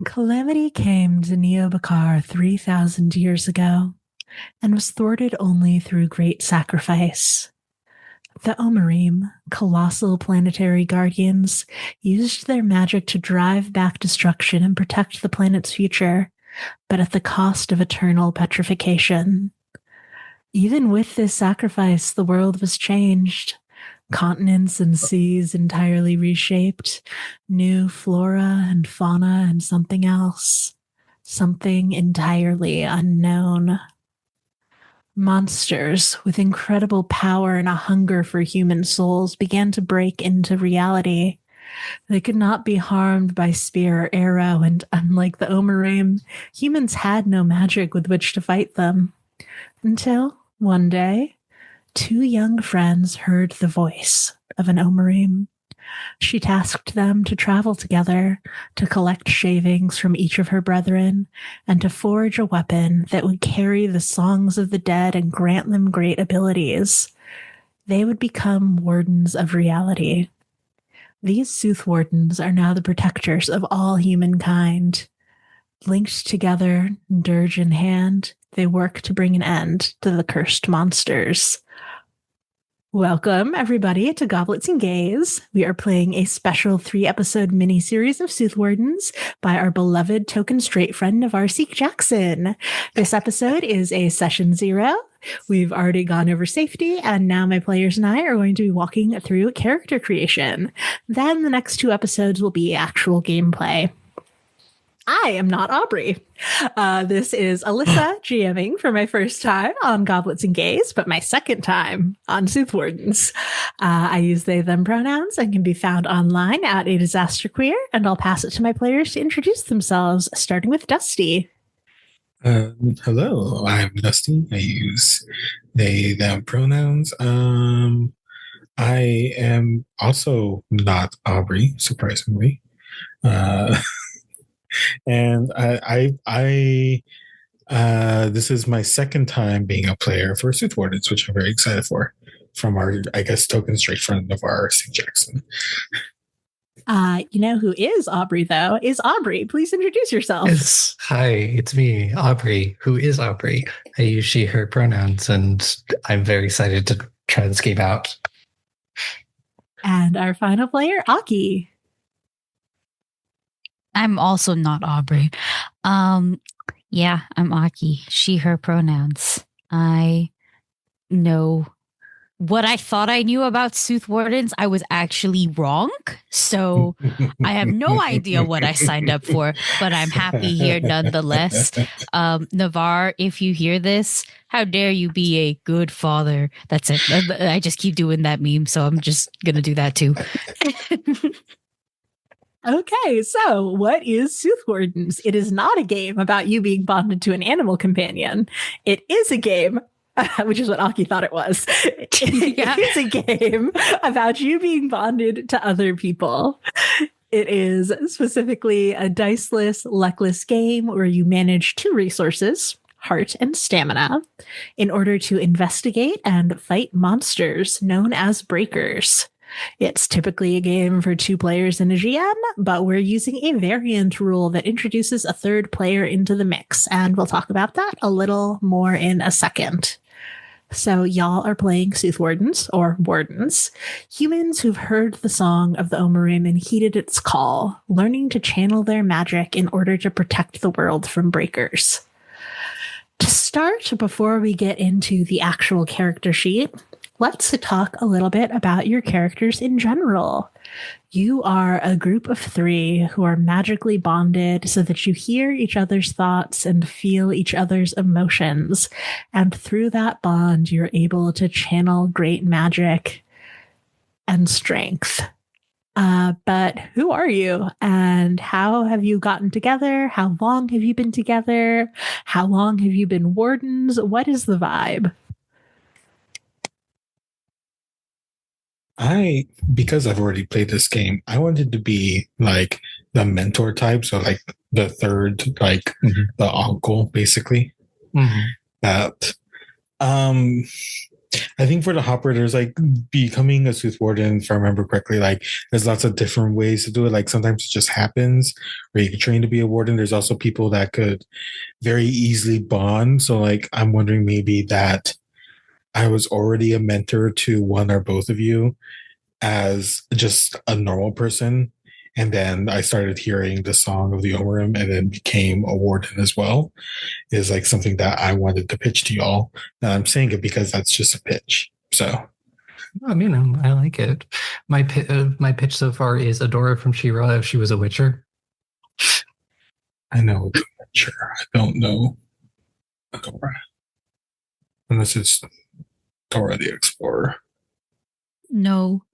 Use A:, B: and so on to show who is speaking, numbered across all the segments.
A: Calamity came to Neobakar 3,000 years ago and was thwarted only through great sacrifice. The Omerim, colossal planetary guardians, used their magic to drive back destruction and protect the planet's future, but at the cost of eternal petrification. Even with this sacrifice, the world was changed. Continents and seas entirely reshaped, new flora and fauna, and something else. Something entirely unknown. Monsters with incredible power and a hunger for human souls began to break into reality. They could not be harmed by spear or arrow, and unlike the Omerim, humans had no magic with which to fight them. Until, one day, two young friends heard the voice of an Omerim. She tasked them to travel together, to collect shavings from each of her brethren, and to forge a weapon that would carry the songs of the dead and grant them great abilities. They would become wardens of reality. These Soothwardens are now the protectors of all humankind. Linked together, dirge in hand, they work to bring an end to the cursed monsters. Welcome, everybody, to Goblets and Gaze. We are playing a special 3-episode mini-series of Soothwardens by our beloved token straight friend Navarseek Jackson. This episode is a Session 0. We've already gone over safety, and now my players and I are going to be walking through character creation. Then the next 2 episodes will be actual gameplay. I am not Aubrey. This is Alyssa GMing for my first time on Goblets and Gaze, but my second time on Soothwardens. I use they, them pronouns and can be found online at A Disaster Queer, and I'll pass it to my players to introduce themselves, starting with Dusty.
B: Hello, I'm Dusty. I use they, them pronouns. I am also not Aubrey, surprisingly. And I this is my second time being a player for Soothwardens, which I'm very excited for, from our, I guess, token straight friend of ours, Jackson.
A: You know who is Aubrey, though, is Aubrey. Please introduce yourself.
C: Yes. Hi, it's me, Aubrey. Who is Aubrey? I use she, her pronouns, and I'm very excited to try this game out.
A: And our final player, Aki.
D: I'm also not Aubrey. Yeah, I'm Aki. She, her pronouns. I know what I thought I knew about Soothwardens. I was actually wrong. So I have no idea what I signed up for, but I'm happy here nonetheless. Navar, if you hear this, how dare you be a good father? That's it. I just keep doing that meme, so I'm just going to do that too.
A: Okay, so what is Soothwardens? It is not a game about you being bonded to an animal companion. It is a game, which is what Aki thought it was. It is a game about you being bonded to other people. It is specifically a diceless, luckless game where you manage 2 resources, heart and stamina, in order to investigate and fight monsters known as breakers. It's typically a game for 2 players and a GM, but we're using a variant rule that introduces a 3rd player into the mix, and we'll talk about that a little more in a second. So y'all are playing Soothwardens, or Wardens, humans who've heard the song of the Omerim and heeded its call, learning to channel their magic in order to protect the world from breakers. To start, before we get into the actual character sheet, let's talk a little bit about your characters in general. You are a group of 3 who are magically bonded so that you hear each other's thoughts and feel each other's emotions. And through that bond, you're able to channel great magic and strength. But who are you? And how have you gotten together? How long have you been together? How long have you been wardens? What is the vibe?
B: Because I've already played this game, I wanted to be like the mentor type, so like the 3rd, like the uncle, basically. That I think for the hopper, there's like becoming a Soothwarden, if I remember correctly, like there's lots of different ways to do it. Like sometimes it just happens where you can train to be a warden. There's also people that could very easily bond. So like I'm wondering maybe that I was already a mentor to one or both of you as just a normal person. And then I started hearing the song of the Omerim and then became a warden as well, is like something that I wanted to pitch to y'all. And I'm saying it because that's just a pitch. So,
C: I mean, I like it. My pitch so far is Adora from She-Ra if she was a Witcher.
B: I know the Witcher. I don't know Adora. Unless it's Dora the Explorer.
D: No,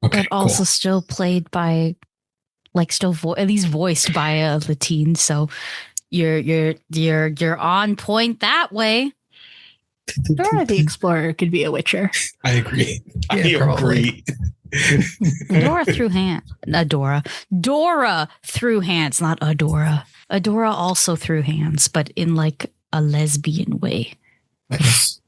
B: Okay,
D: but also
B: cool.
D: still played by, like, still at least voiced by a Latine. So you're on point that way.
A: Dora the Explorer could be a Witcher.
B: I agree.
C: Yeah,
B: I
C: probably.
B: agree.
D: Dora through hands. Dora through hands, not Adora. Adora also through hands, but in like a lesbian way.
B: Nice.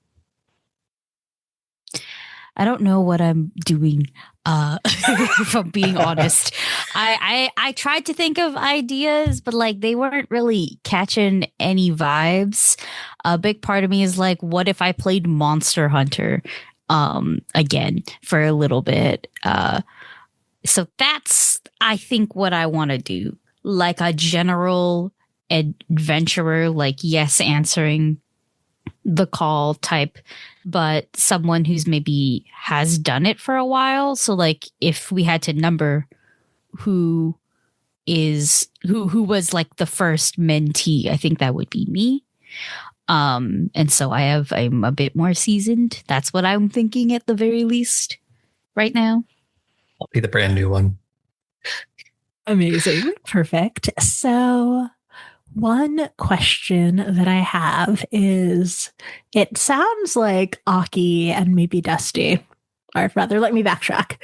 D: I don't know what I'm doing, if I'm being honest. I tried to think of ideas, but like they weren't really catching any vibes. A big part of me is like, what if I played Monster Hunter again for a little bit? So that's, I think, what I want to do. Like a general adventurer, like yes, answering the call type, but someone who's maybe has done it for a while. So like if we had to number who was like the first mentee, I think that would be me. And so I'm a bit more seasoned. That's what I'm thinking at the very least right now.
C: I'll be the brand new one.
A: Amazing. Perfect. So one question that I have is, it sounds like Aki and maybe Dusty, or rather, let me backtrack.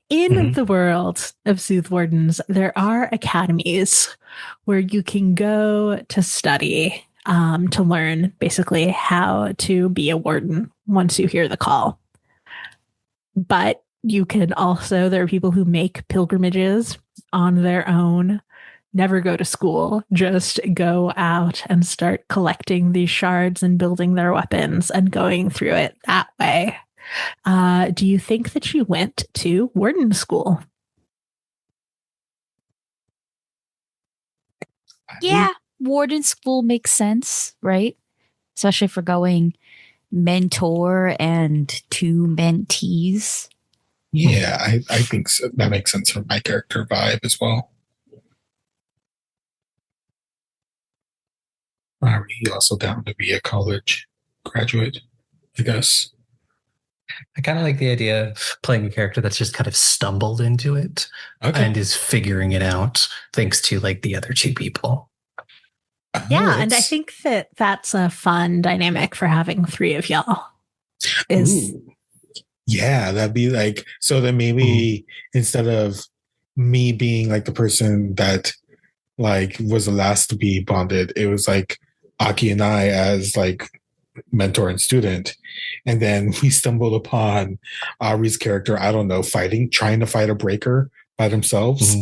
A: In the world of Soothwardens, there are academies where you can go to study, to learn basically how to be a warden once you hear the call. But you can also, there are people who make pilgrimages on their own, never go to school, just go out and start collecting these shards and building their weapons and going through it that way. Do you think that you went to warden school?
D: Yeah, warden school makes sense, right? Especially for going mentor and two mentees.
B: Yeah, I think so. That makes sense for my character vibe as well. Are you also down to be a college graduate, I guess?
C: I kind of like the idea of playing a character that's just kind of stumbled into it and is figuring it out thanks to like the other two people.
A: Yeah, and I think that that's a fun dynamic for having three of y'all.
B: Yeah, that'd be like, so then maybe instead of me being like the person that like was the last to be bonded, it was like Aki and I as like mentor and student. And then we stumbled upon Aubrey's character, I don't know, trying to fight a breaker by themselves.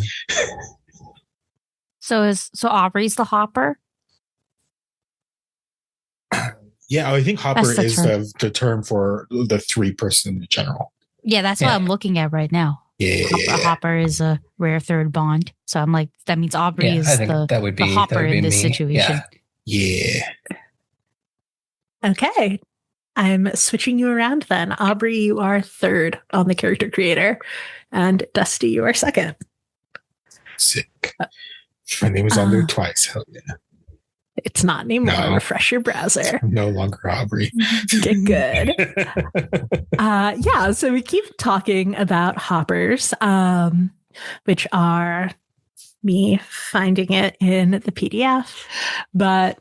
D: So Aubrey's the hopper?
B: Yeah, I think hopper is the term for the three person in general.
D: Yeah, that's what I'm looking at right now.
B: Yeah.
D: Hopper is a rare third bond. So I'm like, that means Aubrey is the hopper in this situation.
B: Yeah.
A: Okay. I'm switching you around then. Aubrey, you are third on the character creator, and Dusty, you are second.
B: Sick. My name is on there twice. Hell yeah.
A: It's not anymore. No. Refresh your browser.
B: I'm no longer Aubrey.
A: Get good. Yeah, so we keep talking about hoppers, which are me finding it in the PDF. But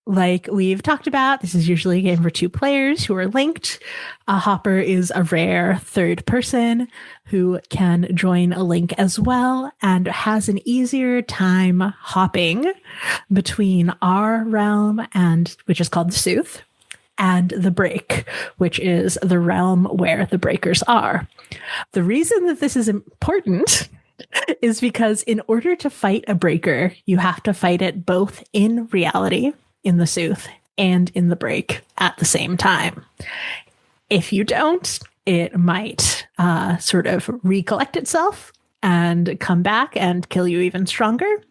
A: like we've talked about, this is usually a game for two players who are linked. A hopper is a rare third person who can join a link as well and has an easier time hopping between our realm, and which is called the Sooth, and the break, which is the realm where the breakers are. The reason that this is important is because in order to fight a breaker, you have to fight it both in reality, in the Sooth, and in the break at the same time. If you don't, it might sort of recollect itself and come back and kill you even stronger,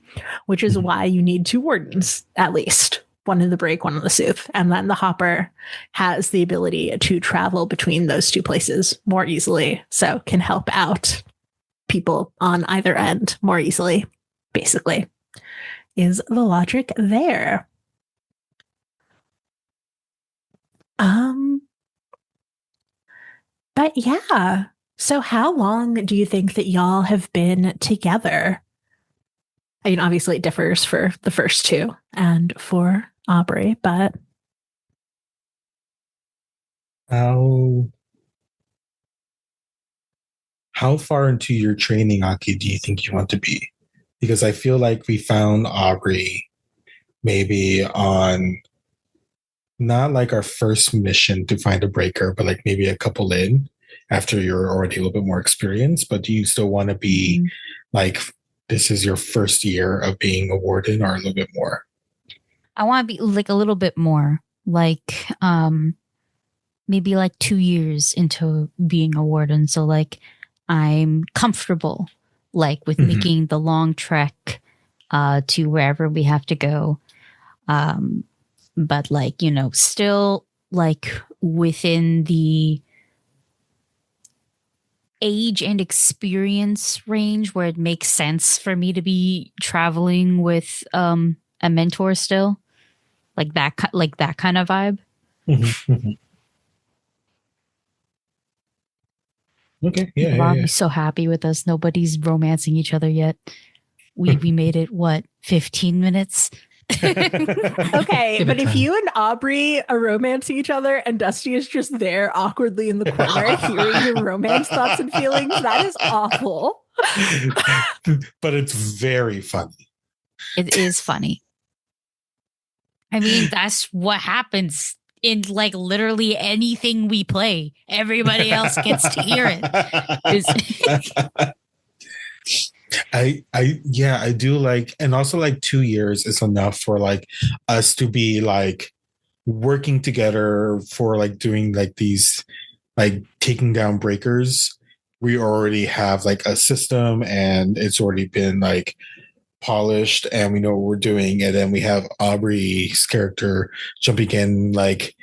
A: which is why you need 2 wardens, at least. One in the break, one in the Sooth. And then the hopper has the ability to travel between those 2 places more easily, so can help out people on either end more easily, basically, is the logic there. But yeah, so how long do you think that y'all have been together? I mean, obviously it differs for the first 2 and for Aubrey, but
B: How far into your training, Aki, do you think you want to be? Because I feel like we found Aubrey maybe on not like our first mission to find a breaker, but like maybe a couple in after you're already a little bit more experienced. But do you still want to be like, this is your first year of being a warden, or a little bit more?
D: I want to be like a little bit more, like maybe like 2 years into being a warden. So like I'm comfortable like with making the long trek to wherever we have to go. But like, you know, still like within the age and experience range where it makes sense for me to be traveling with a mentor still. Like that kind of vibe.
B: Okay. Yeah.
D: Rob is so happy with us. Nobody's romancing each other yet. We made it, what, 15 minutes?
A: Okay, but if you and Aubrey are romancing each other and Dusty is just there awkwardly in the corner hearing your romance thoughts and feelings, that is awful.
B: But it's very funny.
D: It is funny. I mean, that's what happens in like literally anything we play. Everybody else gets to hear it.
B: I do like, and also like 2 years is enough for like us to be like working together for like doing like these, like taking down breakers. We already have like a system and it's already been like polished and we know what we're doing. And then we have Aubrey's character jumping in like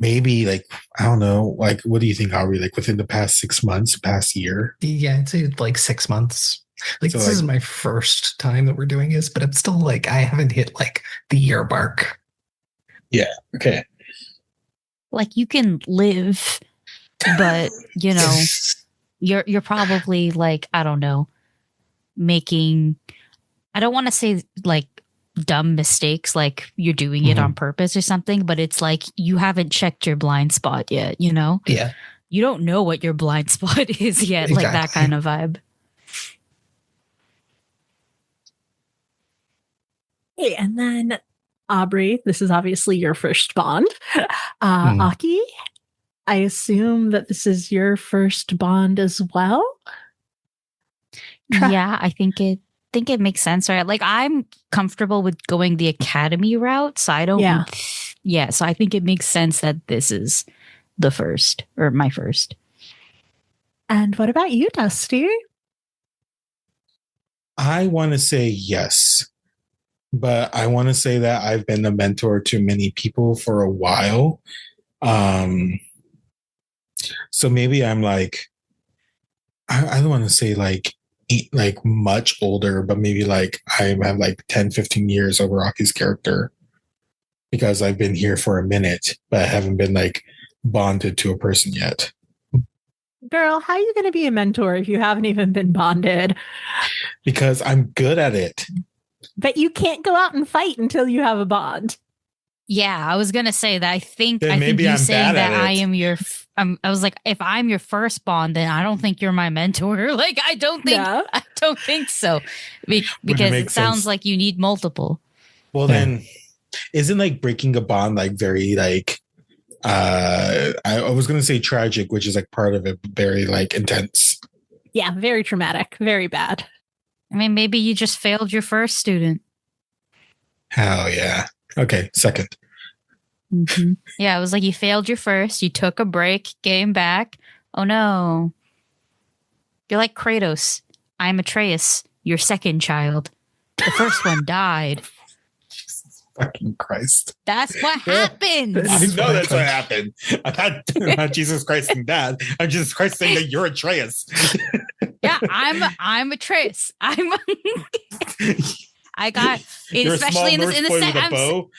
B: maybe like, I don't know, like what do you think, Aubrey, like within the past 6 months, past year?
C: Yeah, I'd say like 6 months. Like so this is my first time that we're doing this, but I'm still like I haven't hit like the year mark.
B: Yeah. Okay.
D: Like you can live, but you know, you're probably like, I don't know, making, I don't want to say like dumb mistakes, like you're doing it on purpose or something, but it's like you haven't checked your blind spot yet, you know?
C: Yeah.
D: You don't know what your blind spot is yet, exactly. Like that kind of vibe.
A: Hey, and then Aubrey, this is obviously your first bond. Aki, I assume that this is your first bond as well?
D: Yeah, I think it makes sense, right? Like I'm comfortable with going the academy route, so I don't. Yeah, so I think it makes sense that this is the first or my first.
A: And what about you, Dusty?
B: I want to say yes, but I want to say that I've been a mentor to many people for a while. So maybe I'm like, I don't want to say like much older, but maybe like I have like 10, 15 years over Rocky's character because I've been here for a minute, but I haven't been like bonded to a person yet.
A: Girl, how are you going to be a mentor if you haven't even been bonded?
B: Because I'm good at it.
A: But you can't go out and fight until you have a bond.
D: Yeah, I was gonna say that. I think you
B: I'm
D: saying that
B: I
D: am your. I was like, if I'm your first bond, then I don't think you're my mentor. Like, I don't think so, because it sounds like you need multiple.
B: Well, then, isn't like breaking a bond like very like I was gonna say tragic, which is like part of it, very like intense.
A: Yeah, very traumatic, very bad.
D: I mean, maybe you just failed your first student.
B: Hell yeah. Okay, second.
D: Mm-hmm. Yeah, it was like you failed your first, you took a break, came back. Oh no. You're like Kratos. I'm Atreus, your second child. The first one died.
B: Jesus fucking Christ.
D: That's what happened.
B: I know that's what happened. I'm not Jesus Christ and that. I'm Jesus Christ saying that you're Atreus.
D: Yeah, I'm Atreus. I got it,
B: You're
D: especially
B: a small bow.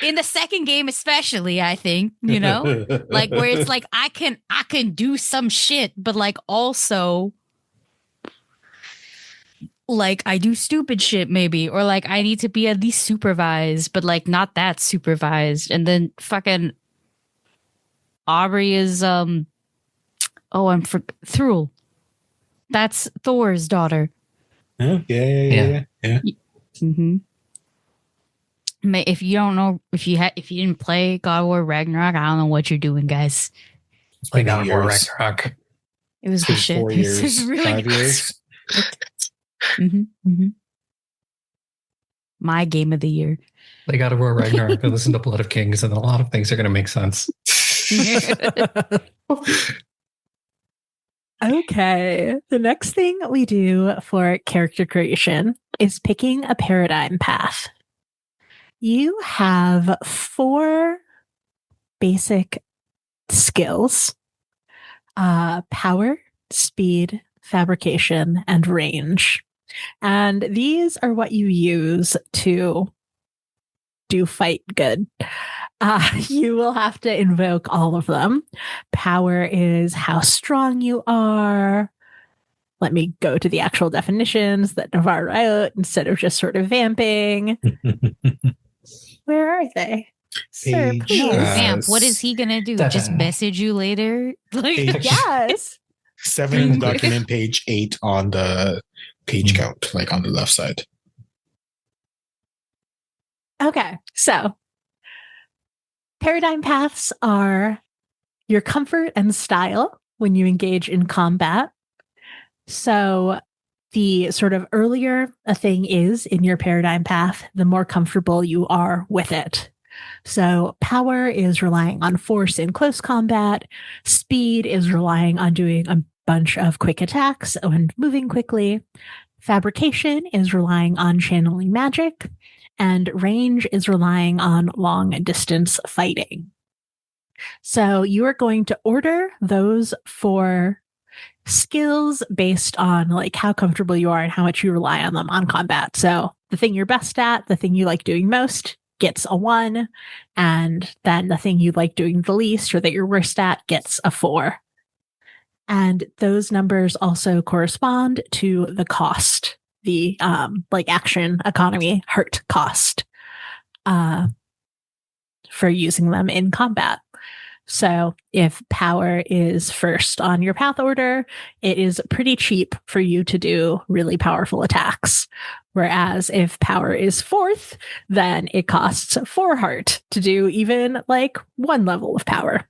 D: In the second game, especially, I think, you know, like where it's like I can do some shit, but like also like I do stupid shit maybe, or like I need to be at least supervised, but like not that supervised. And then fucking Aubrey is Thrul. That's Thor's daughter.
B: Oh, yeah.
D: Mm-hmm. If you don't know, if you didn't play God of War Ragnarok, I don't know what you're doing, guys.
C: Play God of War Ragnarok.
D: It was good shit.
B: 4 years,
D: It was really
B: 5
D: good.
B: years.
D: My game of the year.
C: Play God of War Ragnarok and listen to Blood of Kings, and a lot of things are going to make sense.
A: Okay. The next thing we do for character creation is picking a paradigm path. You have 4 basic skills: power, speed, fabrication, and range. And these are what you use to do fight good. You will have to invoke all of them. Power is how strong you are. Let me go to the actual definitions that Navarre wrote instead of just sort of vamping. Where are they? Sir,
B: Page,
A: please.
D: Vamp, what is he gonna do? Just message you later? Like,
A: Yes.
B: 7 document page 8 on the page count, like on the left side.
A: Okay, so paradigm paths are your comfort and style when you engage in combat. So the sort of earlier a thing is in your paradigm path, the more comfortable you are with it. So power is relying on force in close combat. Speed is relying on doing a bunch of quick attacks and moving quickly. Fabrication is relying on channeling magic. And range is relying on long distance fighting. So you are going to order those 4 skills based on like how comfortable you are and how much you rely on them on combat. So the thing you're best at, the thing you like doing most gets a 1, and then the thing you like doing the least or that you're worst at gets a 4. And those numbers also correspond to the cost, the like action economy hurt cost for using them in combat. So if power is first on your path order, it is pretty cheap for you to do really powerful attacks. Whereas if power is 4th, then it costs 4 heart to do even like 1 level of power.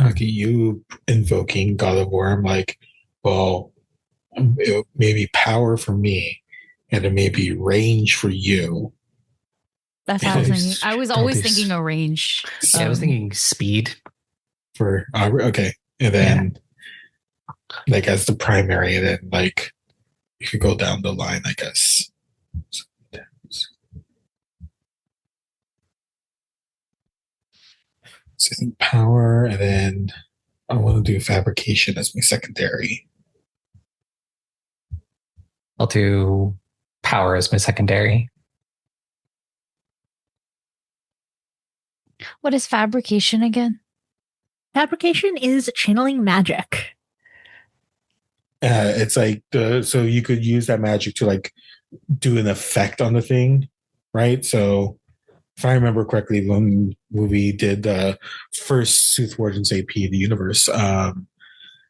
B: Okay, you invoking God of War, I'm like, well, it may be power for me, and it may be range for you.
D: that's how I was thinking. I was always thinking a range.
C: Yeah, I was thinking speed.
B: For okay, and then like as the primary, and then like you could go down the line, I guess. So I think power, and then I want to do fabrication as my secondary.
C: I'll do power as my secondary.
D: What is fabrication again?
A: Fabrication is channeling magic.
B: It's like so you could use that magic to like do an effect on the thing, right? So if I remember correctly, when we did the first Soothwardens AP in the universe,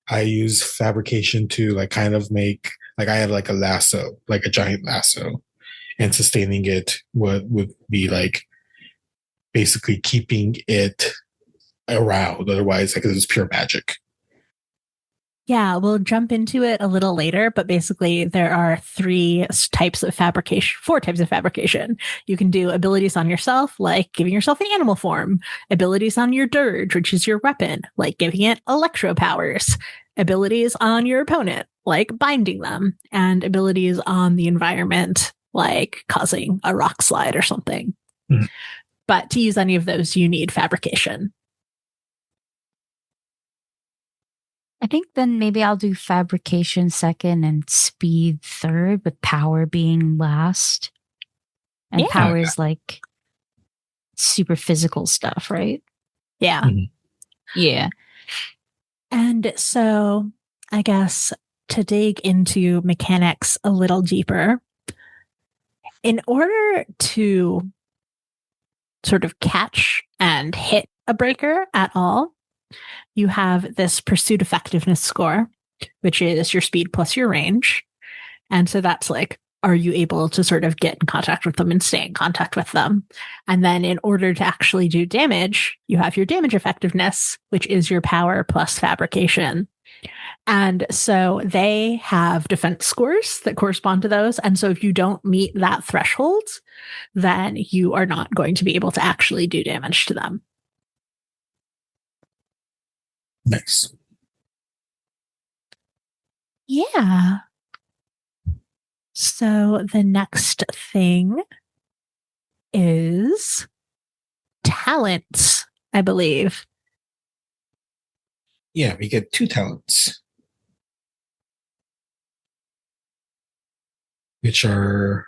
B: I use fabrication to like kind of make like I have like a lasso, like a giant lasso, and sustaining it would be like basically keeping it around. Otherwise, like it's pure magic.
A: Yeah, we'll jump into it a little later, but basically there are four types of fabrication. You can do abilities on yourself, like giving yourself an animal form, abilities on your dirge, which is your weapon, like giving it electro powers, abilities on your opponent, like binding them, and abilities on the environment, like causing a rock slide or something.
B: Mm-hmm.
A: But to use any of those, you need fabrication.
D: I think then maybe I'll do fabrication second and speed third, with power being last. And power is like super physical stuff, right?
A: Yeah.
B: Mm-hmm.
D: Yeah.
A: And so I guess to dig into mechanics a little deeper, in order to sort of catch and hit a breaker at all, you have this pursuit effectiveness score, which is your speed plus your range. And so that's like, are you able to sort of get in contact with them and stay in contact with them? And then in order to actually do damage, you have your damage effectiveness, which is your power plus fabrication. And so they have defense scores that correspond to those. And so if you don't meet that threshold, then you are not going to be able to actually do damage to them.
B: Nice.
A: Yeah. So the next thing is talents, I believe.
B: Yeah, we get 2 talents, which are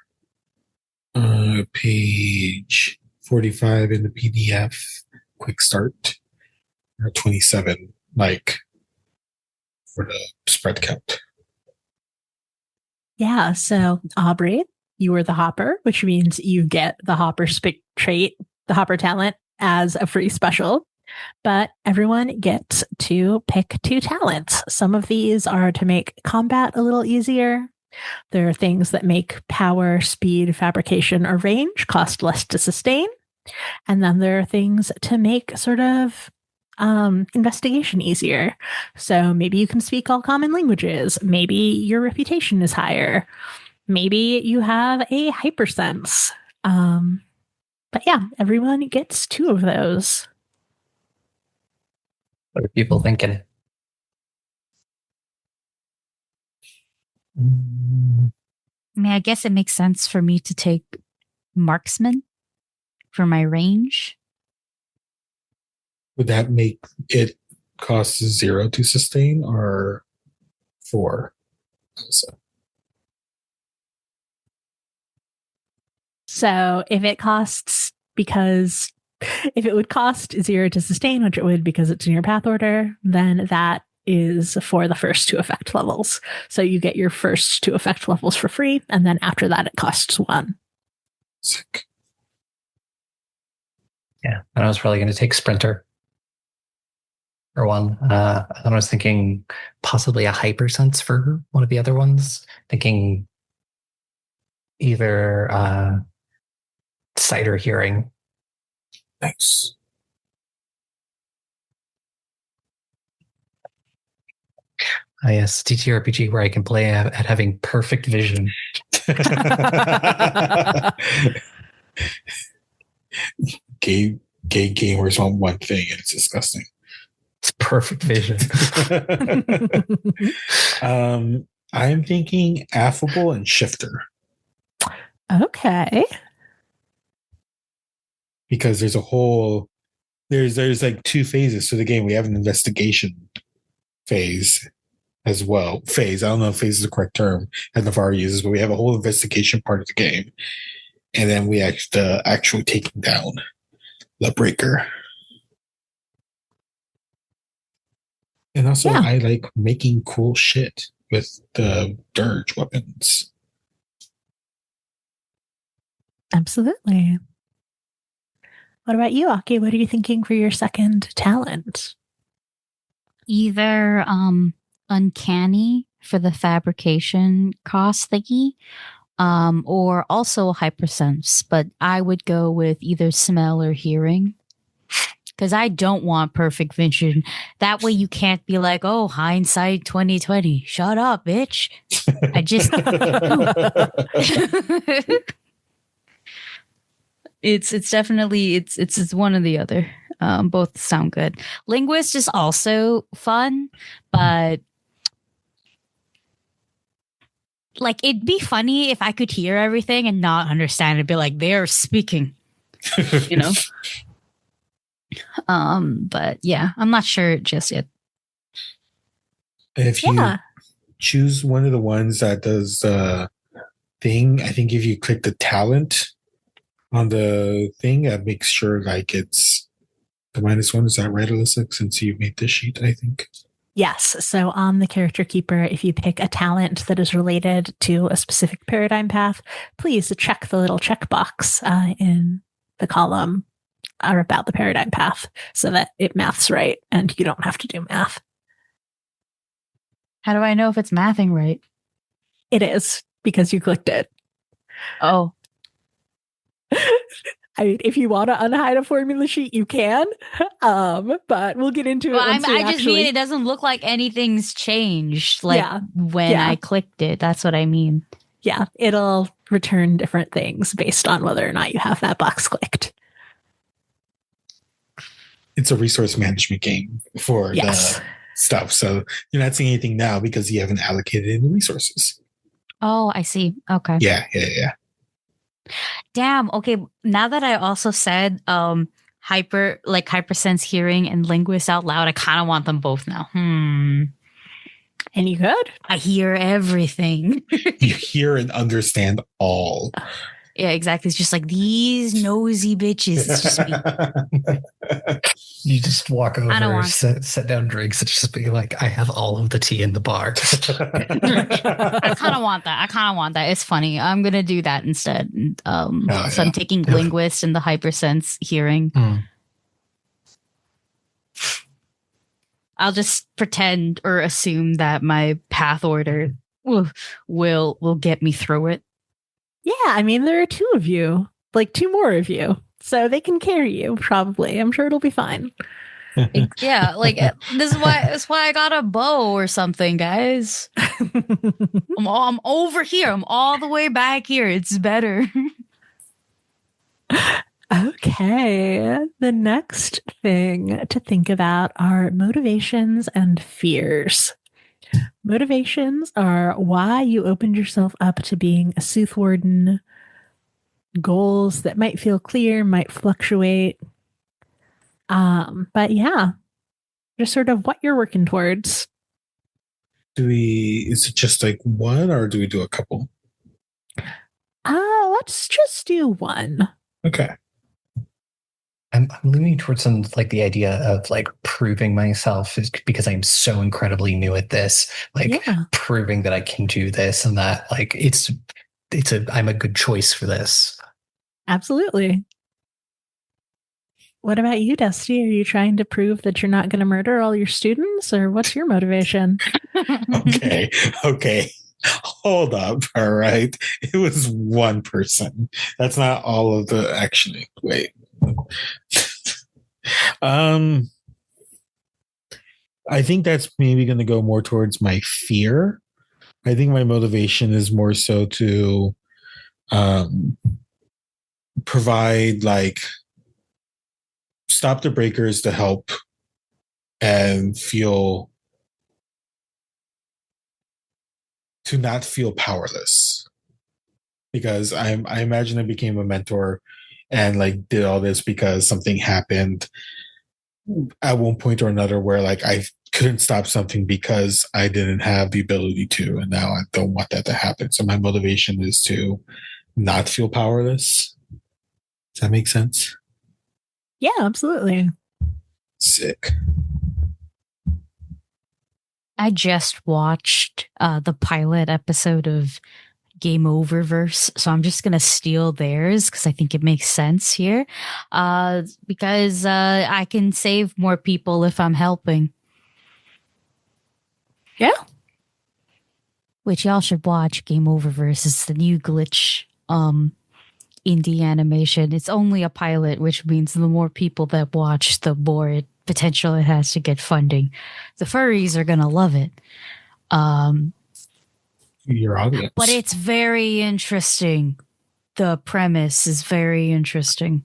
B: page 45 in the PDF, quick start, or 27, like for the spread count.
A: Yeah, so Aubrey, you were the hopper, which means you get the hopper trait, the hopper talent as a free special. But everyone gets to pick 2 talents. Some of these are to make combat a little easier. There are things that make power, speed, fabrication, or range cost less to sustain. And then there are things to make sort of investigation easier. So maybe you can speak all common languages. Maybe your reputation is higher. Maybe you have a hypersense. But yeah, everyone gets 2 of those.
C: What are people thinking?
D: I mean, I guess it makes sense for me to take marksman for my range.
B: Would that make it cost 0 to sustain or 4?
A: So if it costs, because if it would cost 0 to sustain, which it would because it's in your path order, then that is for the first 2 effect levels. So you get your first 2 effect levels for free, and then after that it costs 1.
B: Sick.
C: Yeah, and I was probably going to take sprinter for 1. I was thinking possibly a hypersense for one of the other ones. Thinking either sight or hearing.
B: Nice.
C: Yes, TTRPG where I can play at having perfect vision.
B: Gay gamers want one thing, and it's disgusting.
C: It's perfect vision.
B: I'm thinking affable and shifter.
A: Okay.
B: Because there's like 2 phases to the game. We have an investigation phase as well. I don't know if phase is the correct term that Navarre uses, but we have a whole investigation part of the game. And then we actually taking down the breaker. And also, yeah. I like making cool shit with the dirge weapons.
A: Absolutely. What about you, Aki? What are you thinking for your second talent?
D: Either uncanny for the fabrication cost thingy, or also hypersense, but I would go with either smell or hearing. Because I don't want perfect vision. That way you can't be like, oh, hindsight 2020. Shut up, bitch. I just it's definitely it's one or the other. Both sound good. Linguist is also fun, but like it'd be funny if I could hear everything and not understand it. Be like, they're speaking, you know. But yeah, I'm not sure just yet.
B: If you choose one of the ones that does the thing, I think if you click the talent on the thing, that makes sure like it's the -1. Is that right, Alyssa? Since you made this sheet, I think.
A: Yes. So on the character keeper, if you pick a talent that is related to a specific paradigm path, please check the little checkbox in the column are about the paradigm path so that it maths right and you don't have to do math.
D: How do I know if it's mathing right?
A: It is because you clicked it.
D: Oh.
A: I mean, if you want to unhide a formula sheet, you can. But we'll get into it.
D: I just mean it doesn't look like anything's changed. Like when I clicked it, that's what I mean.
A: Yeah, it'll return different things based on whether or not you have that box clicked.
B: It's a resource management game for the stuff. So you're not seeing anything now because you haven't allocated any resources.
D: Oh, I see. Okay.
B: Yeah.
D: Damn. Okay. Now that I also said hypersense hearing and linguist out loud, I kind of want them both now.
A: And you could?
D: I hear everything.
B: You hear and understand all.
D: Yeah, exactly. It's just like these nosy bitches. It's just me.
C: You just walk over, set down drinks, and just be like, I have all of the tea in the bar.
D: I kind of want that. It's funny. I'm going to do that instead. So I'm taking linguist and the hypersense hearing. I'll just pretend or assume that my path order will get me through it.
A: Yeah, I mean, there are two of you, like two more of you. So they can carry you, probably. I'm sure it'll be fine.
D: Yeah, like that's why I got a bow or something, guys. I'm over here. I'm all the way back here. It's better.
A: Okay. The next thing to think about are motivations and fears. Motivations are why you opened yourself up to being a Soothwarden. Goals that might feel clear, might fluctuate. But yeah, just sort of what you're working towards.
B: Is it just like one or do we do a couple?
A: Let's just do one.
B: Okay.
C: I'm leaning towards some like the idea of like proving myself is because I'm so incredibly new at this, like proving that I can do this and that like I'm a good choice for this.
A: Absolutely. What about you, Dusty? Are you trying to prove that you're not going to murder all your students, or what's your motivation?
B: Okay. Hold up. All right. It was one person. That's not all of the action. Wait. I think that's maybe going to go more towards my fear. I think my motivation is more so to provide like stop the breakers to help and not feel powerless, because I imagine I became a mentor and like did all this because something happened at one point or another where like I couldn't stop something because I didn't have the ability to, and now I don't want that to happen. So my motivation is to not feel powerless. Does that make sense?
A: Yeah, absolutely.
B: Sick.
D: I just watched the pilot episode of Game Oververse, so I'm just gonna steal theirs because I think it makes sense here. Because I can save more people if I'm helping.
A: Yeah.
D: Which y'all should watch. Game Oververse is the new glitch indie animation. It's only a pilot, which means the more people that watch, the more potential it has to get funding. The furries are gonna love it.
B: Your audience.
D: But it's very interesting. The premise is very interesting.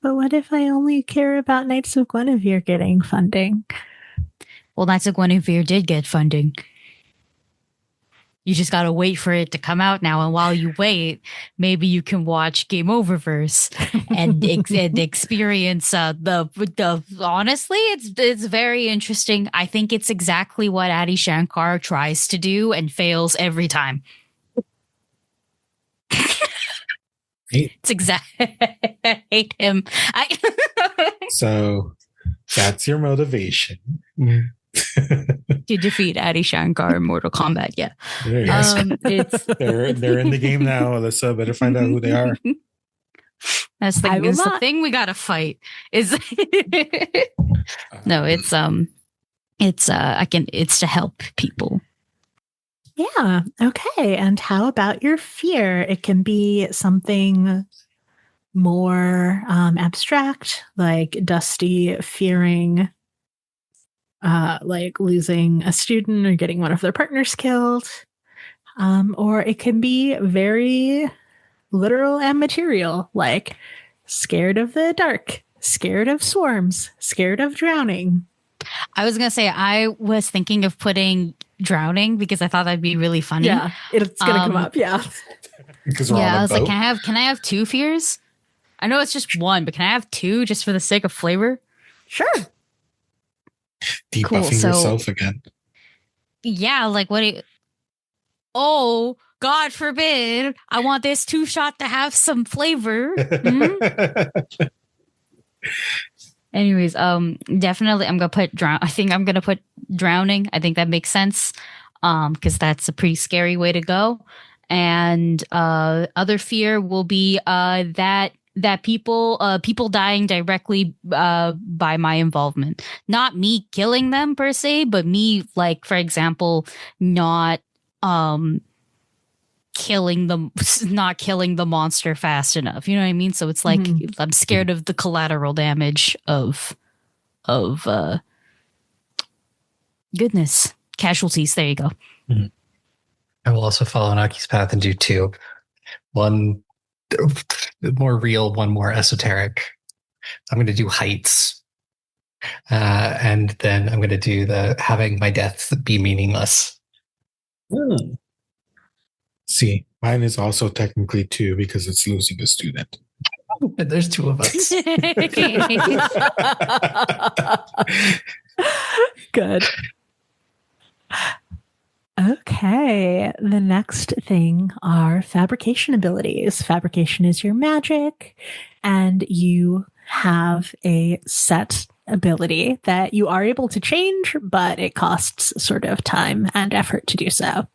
A: But what if I only care about Knights of Guinevere getting funding?
D: Well, Knights of Guinevere did get funding. You just gotta wait for it to come out now, and while you wait, maybe you can watch Game Oververse and experience the. Honestly, it's very interesting. I think it's exactly what Adi Shankar tries to do and fails every time. It's exactly. I hate him.
B: So that's your motivation.
D: To defeat Adi Shankar in Mortal Kombat, yeah.
B: They're in the game now, Alyssa. Better find out who they are.
D: That's the thing we gotta fight. Is no, it's to help people.
A: Yeah. Okay. And how about your fear? It can be something more abstract, like Dusty fearing like losing a student or getting one of their partners killed. Or it can be very literal and material, like scared of the dark, scared of swarms, scared of drowning.
D: I was going to say, I was thinking of putting drowning because I thought that'd be really funny.
A: Yeah, it's going to come up. Yeah.
B: Because we're on
D: I was
B: boat.
D: like, can I have two fears? I know it's just one, but can I have two just for the sake of flavor?
A: Sure.
B: Debuffing yourself again.
D: Yeah, like what do you... Oh, God forbid. I want this 2-shot to have some flavor. Anyways, definitely I'm gonna put I think I'm gonna put drowning. I think that makes sense. Because that's a pretty scary way to go. And other fear will be that people dying directly by my involvement. Not me killing them per se, but me, like, for example, not killing the monster fast enough. You know what I mean? So it's like I'm scared of the collateral damage of goodness. Casualties. There you go.
C: Mm-hmm. I will also follow Naki's path and do two. One more real, one more esoteric. I'm going to do heights. And then I'm going to do the having my death be meaningless.
B: See, mine is also technically two because it's losing a student.
C: There's two of us.
A: Good. Okay, the next thing are fabrication abilities. Fabrication is your magic, and you have a set ability that you are able to change, but it costs sort of time and effort to do so.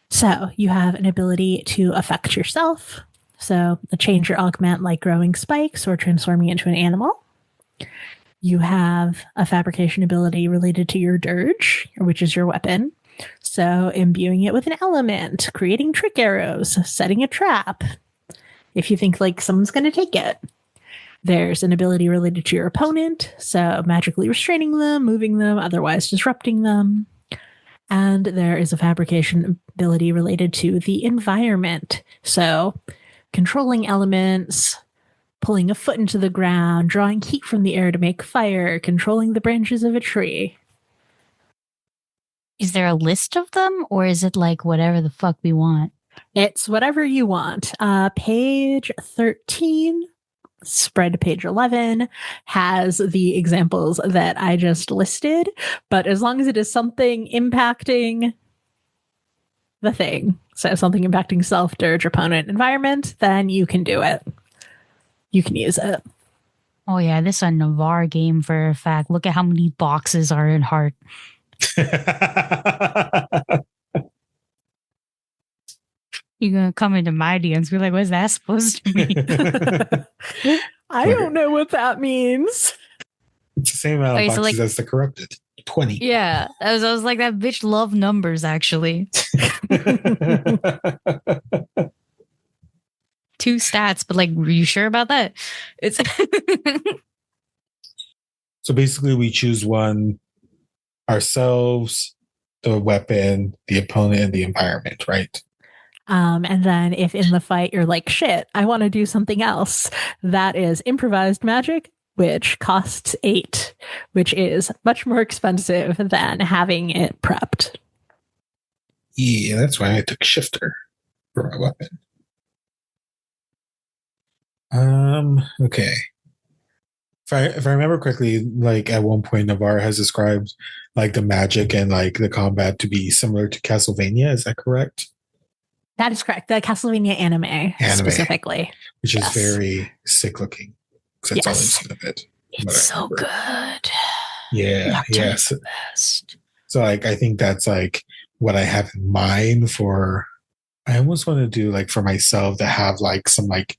A: So you have an ability to affect yourself. So change or augment, like growing spikes or transforming into an animal. You have a fabrication ability related to your dirge, which is your weapon. So imbuing it with an element, creating trick arrows, setting a trap. If you think like someone's going to take it. There's an ability related to your opponent. So magically restraining them, moving them, otherwise disrupting them. And there is a fabrication ability related to the environment. So controlling elements, pulling a foot into the ground, drawing heat from the air to make fire, controlling the branches of a tree.
D: Is there a list of them, or is it like whatever the fuck we want?
A: It's whatever you want. Page 13, spread to page 11, has the examples that I just listed. But as long as it is something impacting the thing, so something impacting self, dirge, opponent, environment, then you can do it. You can use it.
D: Oh yeah, this is a Navarre game for a fact. Look at how many boxes are in Heart. You're gonna come into my DMs and be like, what's that supposed to mean?
A: I don't know what that means.
B: It's the same amount of boxes as the corrupted. 20.
D: Yeah. I was like, that bitch love numbers, actually. 2 stats, but like, were you sure about that? It's
B: So basically we choose one ourselves, the weapon, the opponent, and the environment, right?
A: And then if in the fight you're like, shit, I want to do something else, that is improvised magic, which costs 8, which is much more expensive than having it prepped.
B: Yeah, that's why I took shifter for my weapon. Okay. If I remember correctly, like at one point Navarre has described like the magic and like the combat to be similar to Castlevania. Is that correct?
A: That is correct. The Castlevania anime. Specifically.
B: Which is very sick looking. Because that's all I've seen of it.
A: It's so good.
B: Yeah. Yes. So like I think that's like what I have in mind for I almost want to do like for myself to have like some like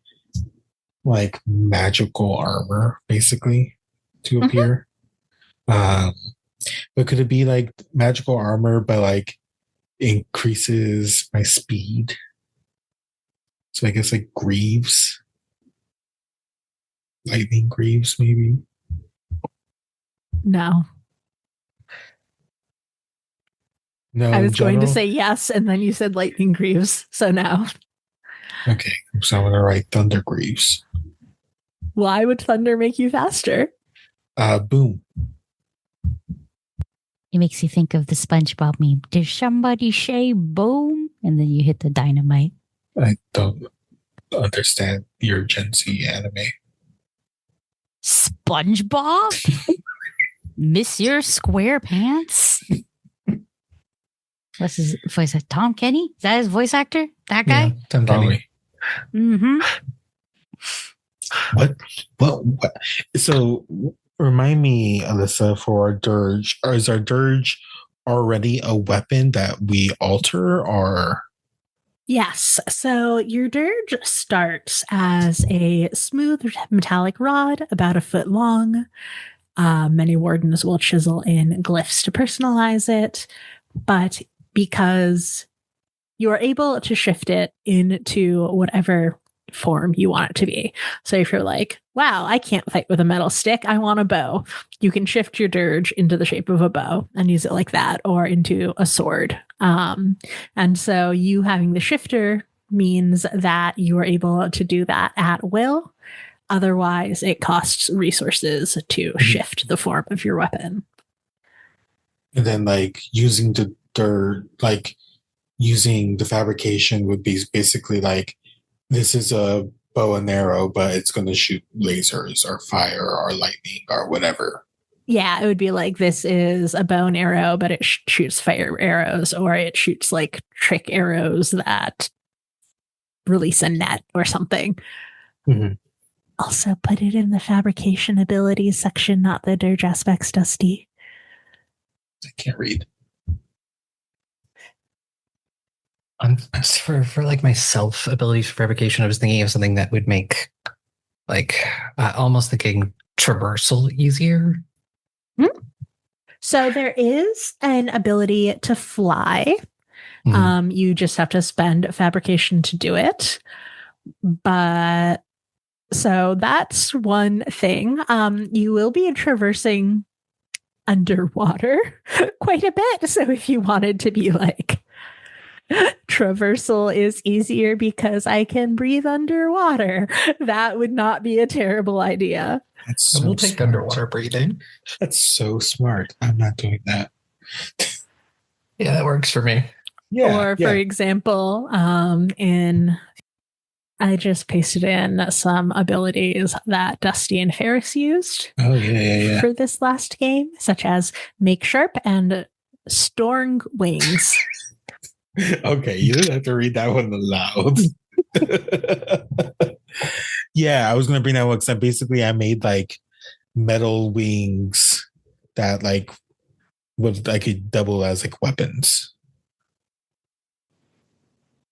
B: magical armor basically to appear. But could it be like magical armor but like increases my speed? So I guess like greaves, lightning greaves maybe.
A: No, I was going to say yes, and then you said lightning greaves, so no.
B: Okay, so I'm gonna write thunder greaves.
A: Why would thunder make you faster?
B: Boom.
D: It makes you think of the SpongeBob meme. Did somebody say boom? And then you hit the dynamite.
B: I don't understand your Gen Z anime.
D: SpongeBob? Monsieur SquarePants? What's his voice? Tom Kenny? Is that his voice actor? That guy?
C: Yeah, Tom Kenny.
D: Mm-hmm.
B: What? So remind me, Alyssa, for our dirge. Is our dirge already a weapon that we alter or?
A: Yes. So your dirge starts as a smooth metallic rod about 1 foot long. Many wardens will chisel in glyphs to personalize it, but because you are able to shift it into whatever form you want it to be. So if you're like, wow, I can't fight with a metal stick, I want a bow, you can shift your dirge into the shape of a bow and use it like that, or into a sword. And so you having the shifter means that you are able to do that at will. Otherwise, it costs resources to shift the form of your weapon.
B: And then like using the dirge, like using the fabrication would be basically like, this is a bow and arrow, but it's going to shoot lasers or fire or lightning or whatever.
A: Yeah, it would be like, this is a bow and arrow, but it shoots fire arrows, or it shoots like trick arrows that release a net or something.
B: Mm-hmm.
A: Also, put it in the fabrication abilities section, not the dirge aspects, Dusty.
B: I can't read.
C: For like my self abilities for fabrication, I was thinking of something that would make like almost thinking traversal easier.
A: So there is an ability to fly. You just have to spend fabrication to do it. But so that's one thing. You will be traversing underwater quite a bit. So if you wanted to be like, traversal is easier because I can breathe underwater, that would not be a terrible idea.
B: That's so
C: we'll take underwater breathing.
B: That's so smart. I'm not doing that.
C: Yeah, that works for me.
A: Yeah. Or for example, I just pasted in some abilities that Dusty and Ferris used.
B: Oh yeah.
A: For this last game, such as Make Sharp and Storm Wings.
B: Okay, you didn't have to read that one aloud. Yeah, I was gonna bring that one because I made like metal wings that like would I could double as like weapons.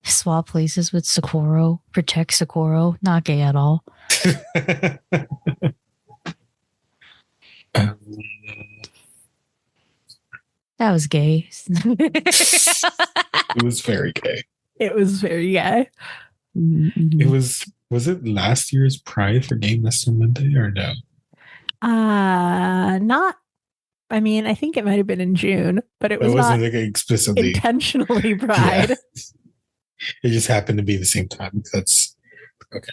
D: Swap places with Socorro. Protect Socorro. Not gay at all. That was gay.
B: It was very gay.
A: It was very gay.
B: It was it last year's Pride for Gay Master Monday or no?
A: Not. I mean, I think it might have been in June, but it wasn't
B: like explicitly
A: intentionally Pride.
B: Yeah. It just happened to be the same time. That's okay.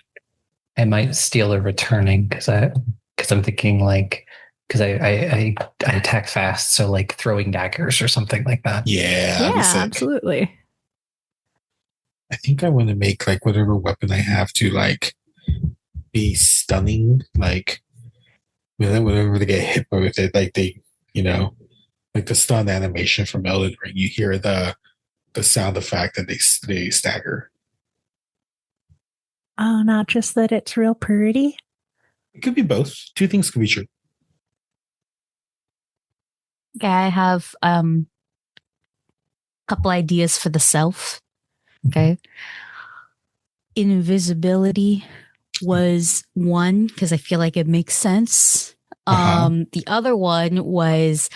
C: I might steal a returning because I'm thinking like because I attack fast, so like throwing daggers or something like that.
B: Yeah,
A: absolutely.
B: I think I want to make like whatever weapon I have to like be stunning, like whenever they get hit with it, like they, like the stun animation from Elden Ring, you hear the sound effect that they stagger.
A: Oh, not just that it's real pretty.
B: It could be both. Two things could be true.
D: Okay, I have a couple ideas for the self. Okay. Invisibility was one because I feel like it makes sense. The other one was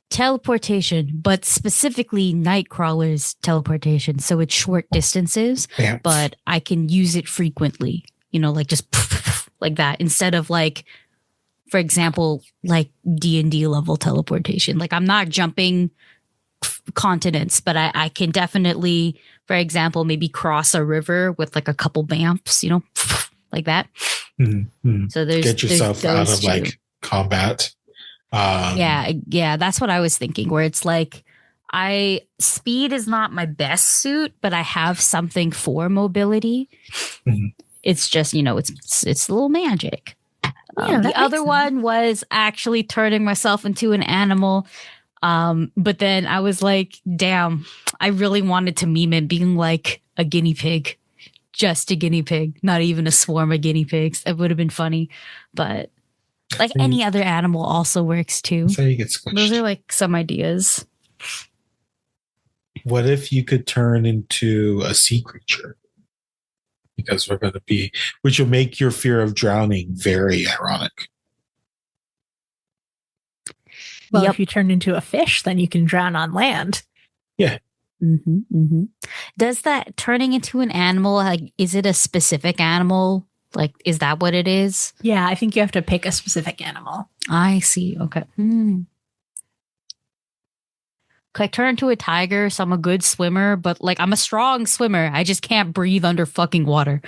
D: teleportation, but specifically Nightcrawler's teleportation. So it's short distances, but I can use it frequently, like just like that instead of like, for example, like D&D level teleportation. Like I'm not jumping continents, but I can definitely, for example, maybe cross a river with like a couple bamps, like that.
B: Mm-hmm.
D: So
B: get yourself out of like combat.
D: Yeah, that's what I was thinking, where it's like speed is not my best suit, but I have something for mobility. Mm-hmm. It's just, it's a little magic. The other one was actually turning myself into an animal. But then I was like, damn, I really wanted to meme it being like a guinea pig, just a guinea pig, not even a swarm of guinea pigs. It would have been funny, but like any other animal also works too.
B: That's how you get squished.
D: Those are like some ideas.
B: What if you could turn into a sea creature? Because we're going to be, which will make your fear of drowning very ironic.
A: Well, if you turn into a fish, then you can drown on land.
B: Yeah.
D: Mm-hmm, mm-hmm. Does that turning into an animal, like, is it a specific animal? Like, is that what it is?
A: Yeah, I think you have to pick a specific animal.
D: I see. Okay. Could I turn into a tiger? So I'm a good swimmer, but like I'm a strong swimmer. I just can't breathe under fucking water.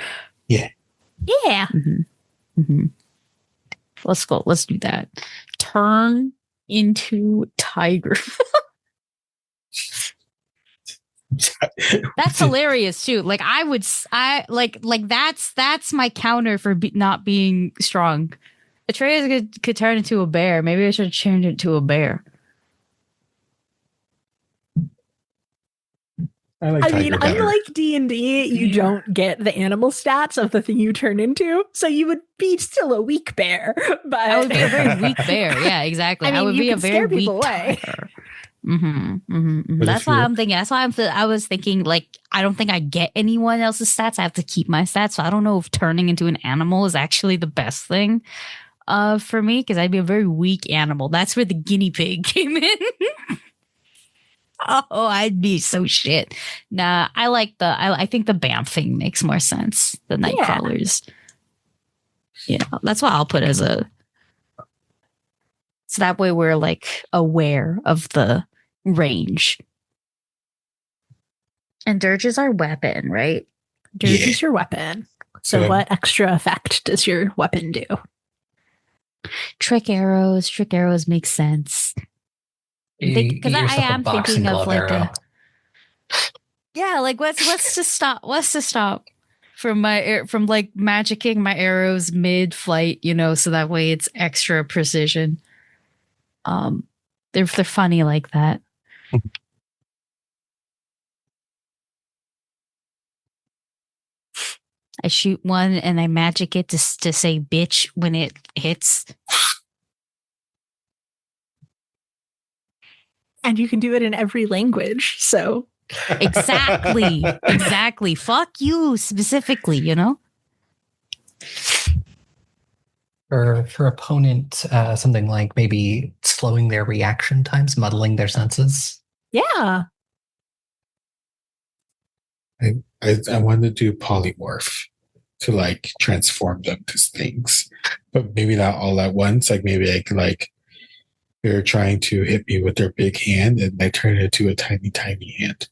B: Yeah.
A: Yeah.
D: Mm-hmm. Mm-hmm. Let's go. Let's do that. Turn into tiger. That's hilarious too. Like that's my counter for not being strong. Atreus could turn into a bear. Maybe I should have turned it to a bear.
A: I mean, unlike D&D, you don't get the animal stats of the thing you turn into, so you would be still a weak bear. But
D: I would be a very weak bear. Yeah, exactly. I would be a very weak tiger. Mm-hmm, mm-hmm. That's why I'm thinking. That's why I was thinking. Like, I don't think I get anyone else's stats. I have to keep my stats. So I don't know if turning into an animal is actually the best thing for me, because I'd be a very weak animal. That's where the guinea pig came in. Oh, I'd be so shit. Nah, I think the BAMF thing makes more sense. The Nightcrawlers. Yeah, that's what I'll put as a. So that way we're like aware of the range. And Dirge is our weapon, right?
A: Dirge is your weapon. So what extra effect does your weapon do?
D: Trick arrows. Trick arrows make sense. Because I am thinking of like like what's to stop from like magicking my arrows mid-flight, so that way it's extra precision. They're funny like that. I shoot one and I magic it to say bitch when it hits.
A: And you can do it in every language, so.
D: Exactly. Fuck you specifically,
C: For opponent, something like maybe slowing their reaction times, muddling their senses.
A: Yeah.
B: I want to do polymorph to like transform them to things, but maybe not all at once. Like maybe I could like they're trying to hit me with their big hand and I turn it into a tiny, tiny hand.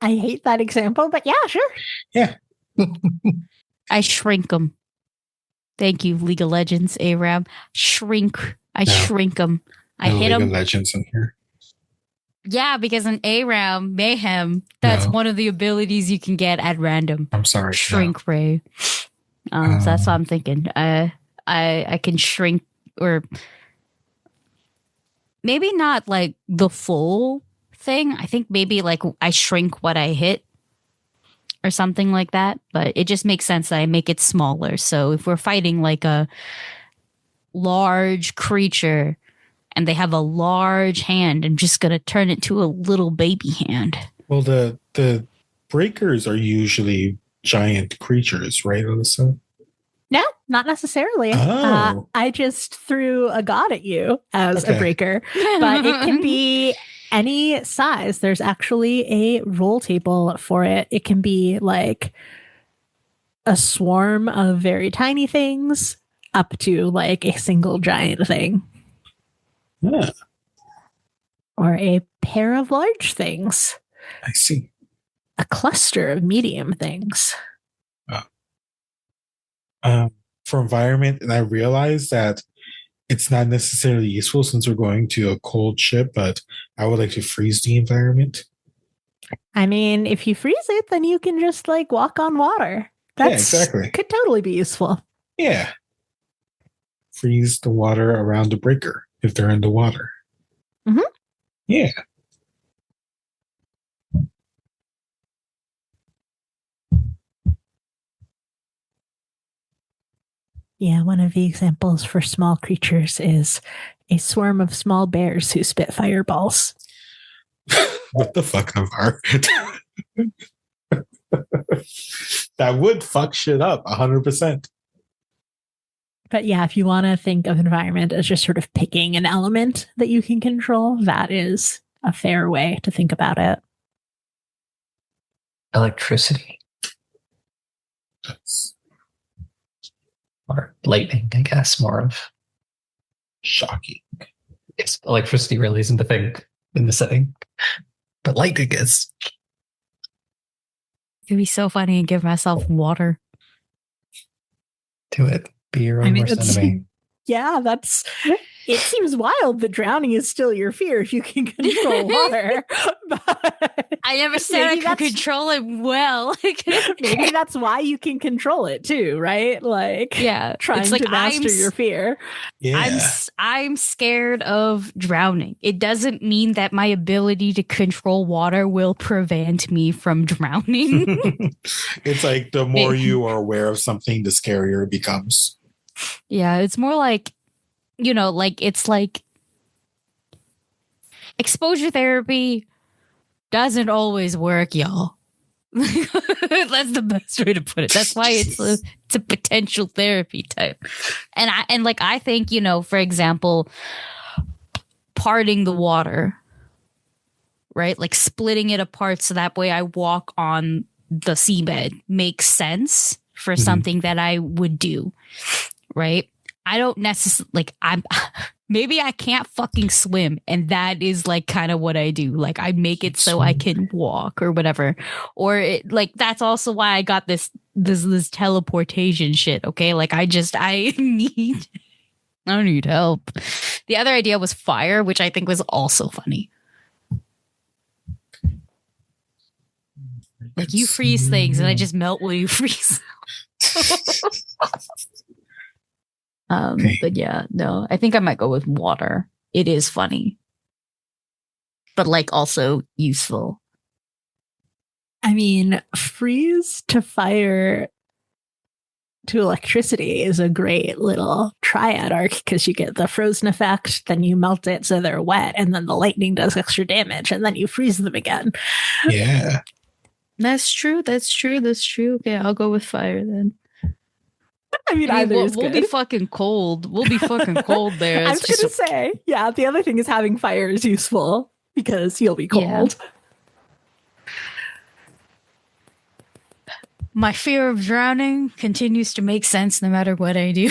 A: I hate that example, but yeah, sure.
B: Yeah.
D: I shrink them. Thank you, League of Legends, ARAM. Shrink. I shrink them. I hit them.
B: League of Legends in here.
D: Yeah, because in ARAM Mayhem, that's one of the abilities you can get at random.
B: I'm sorry.
D: Shrink ray. So that's what I'm thinking. I can shrink, or maybe not like the full thing. I think maybe like I shrink what I hit or something like that. But it just makes sense that I make it smaller. So if we're fighting like a large creature and they have a large hand, I'm just going to turn it to a little baby hand.
B: Well, the breakers are usually giant creatures, right, Alyssa?
A: No, not necessarily.
B: Oh.
A: I just threw a god at you as a breaker, but it can be any size. There's actually a roll table for it. It can be like a swarm of very tiny things up to like a single giant thing.
B: Yeah.
A: Or a pair of large things.
B: I see.
A: A cluster of medium things.
B: For environment, and I realized that it's not necessarily useful since we're going to a cold ship, but I would like to freeze the environment.
A: I mean, if you freeze it, then you can just like walk on water. That's,
B: yeah, exactly.
A: Could totally be useful.
B: Yeah. Freeze the water around the breaker if they're in the water.
A: Mm-hmm.
B: Yeah.
A: Yeah, one of the examples for small creatures is a swarm of small bears who spit fireballs.
B: What the fuck, Navar? That would fuck shit up 100%.
A: But yeah, if you want to think of environment as just sort of picking an element that you can control, that is a fair way to think about it.
C: Electricity.
B: That's
C: or lightning, I guess, more of.
B: Shocking.
C: Yes, electricity really isn't the thing in the setting, but lightning is.
D: It'd be so funny and give myself water.
C: Do it. Be your own worst enemy.
A: Yeah, it seems wild that drowning is still your fear if you can control water. But
D: I never said I could control it well.
A: Maybe that's why you can control it too, right? Like,
D: yeah,
A: trying to master your fear.
B: Yeah.
D: I'm scared of drowning. It doesn't mean that my ability to control water will prevent me from drowning.
B: It's like the more you are aware of something, the scarier it becomes.
D: Yeah, it's more like, like it's like exposure therapy doesn't always work, y'all. That's the best way to put it. That's why it's a potential therapy type. And I think, for example, parting the water, right? Like splitting it apart so that way I walk on the seabed makes sense for something that I would do, right? I don't necessarily maybe I can't fucking swim, and that is like kind of what I do. Like I make it so I can walk or whatever. Or that's also why I got this teleportation shit. Okay, like I need help. The other idea was fire, which I think was also funny. Like you freeze things, and I just melt while you freeze. But yeah, no, I think I might go with water. It is funny, but also useful.
A: I mean, freeze to fire to electricity is a great little triad arc because you get the frozen effect, then you melt it so they're wet, and then the lightning does extra damage, and then you freeze them again.
B: Yeah.
D: That's true. Okay, I'll go with fire then.
A: I mean, either is
D: we'll
A: good.
D: be fucking cold. We'll be fucking cold there.
A: I was going to say, yeah, the other thing is having fire is useful because you'll be cold.
D: Yeah. My fear of drowning continues to make sense no matter what I do.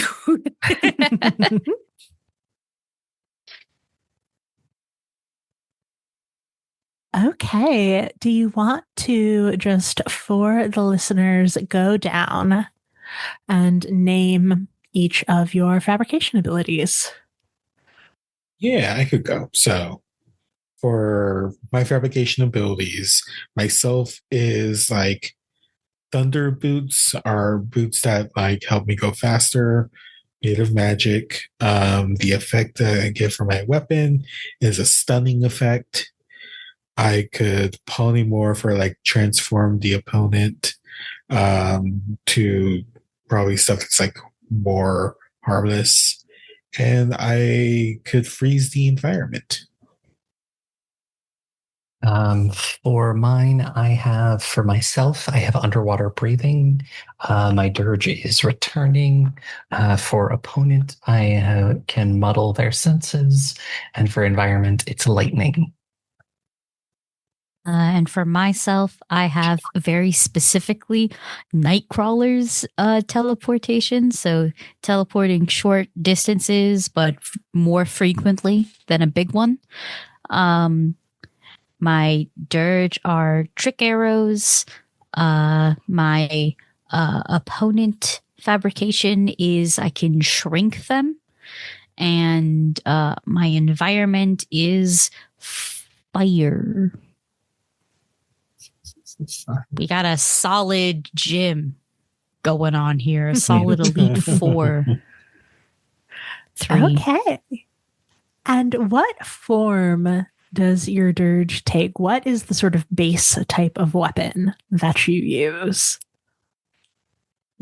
A: Okay. Do you want to just, for the listeners, go down and name each of your fabrication abilities?
B: Yeah, I could go. So for my fabrication abilities, myself is like thunder boots are boots that like help me go faster, made of magic. The effect that I get for my weapon is a stunning effect. I could polymorph or like transform the opponent to probably stuff that's like more harmless. And I could freeze the environment.
C: For mine, for myself, I have underwater breathing. My dirge is returning. For opponent, I can muddle their senses. And for environment, it's lightning.
D: And for myself, I have very specifically Nightcrawler's teleportation. So teleporting short distances, but more frequently than a big one. My dirge are trick arrows. My opponent fabrication is I can shrink them. And my environment is fire. We got a solid gym going on here. A solid Elite 4. 3.
A: Okay. And what form does your dirge take? What is the sort of base type of weapon that you use?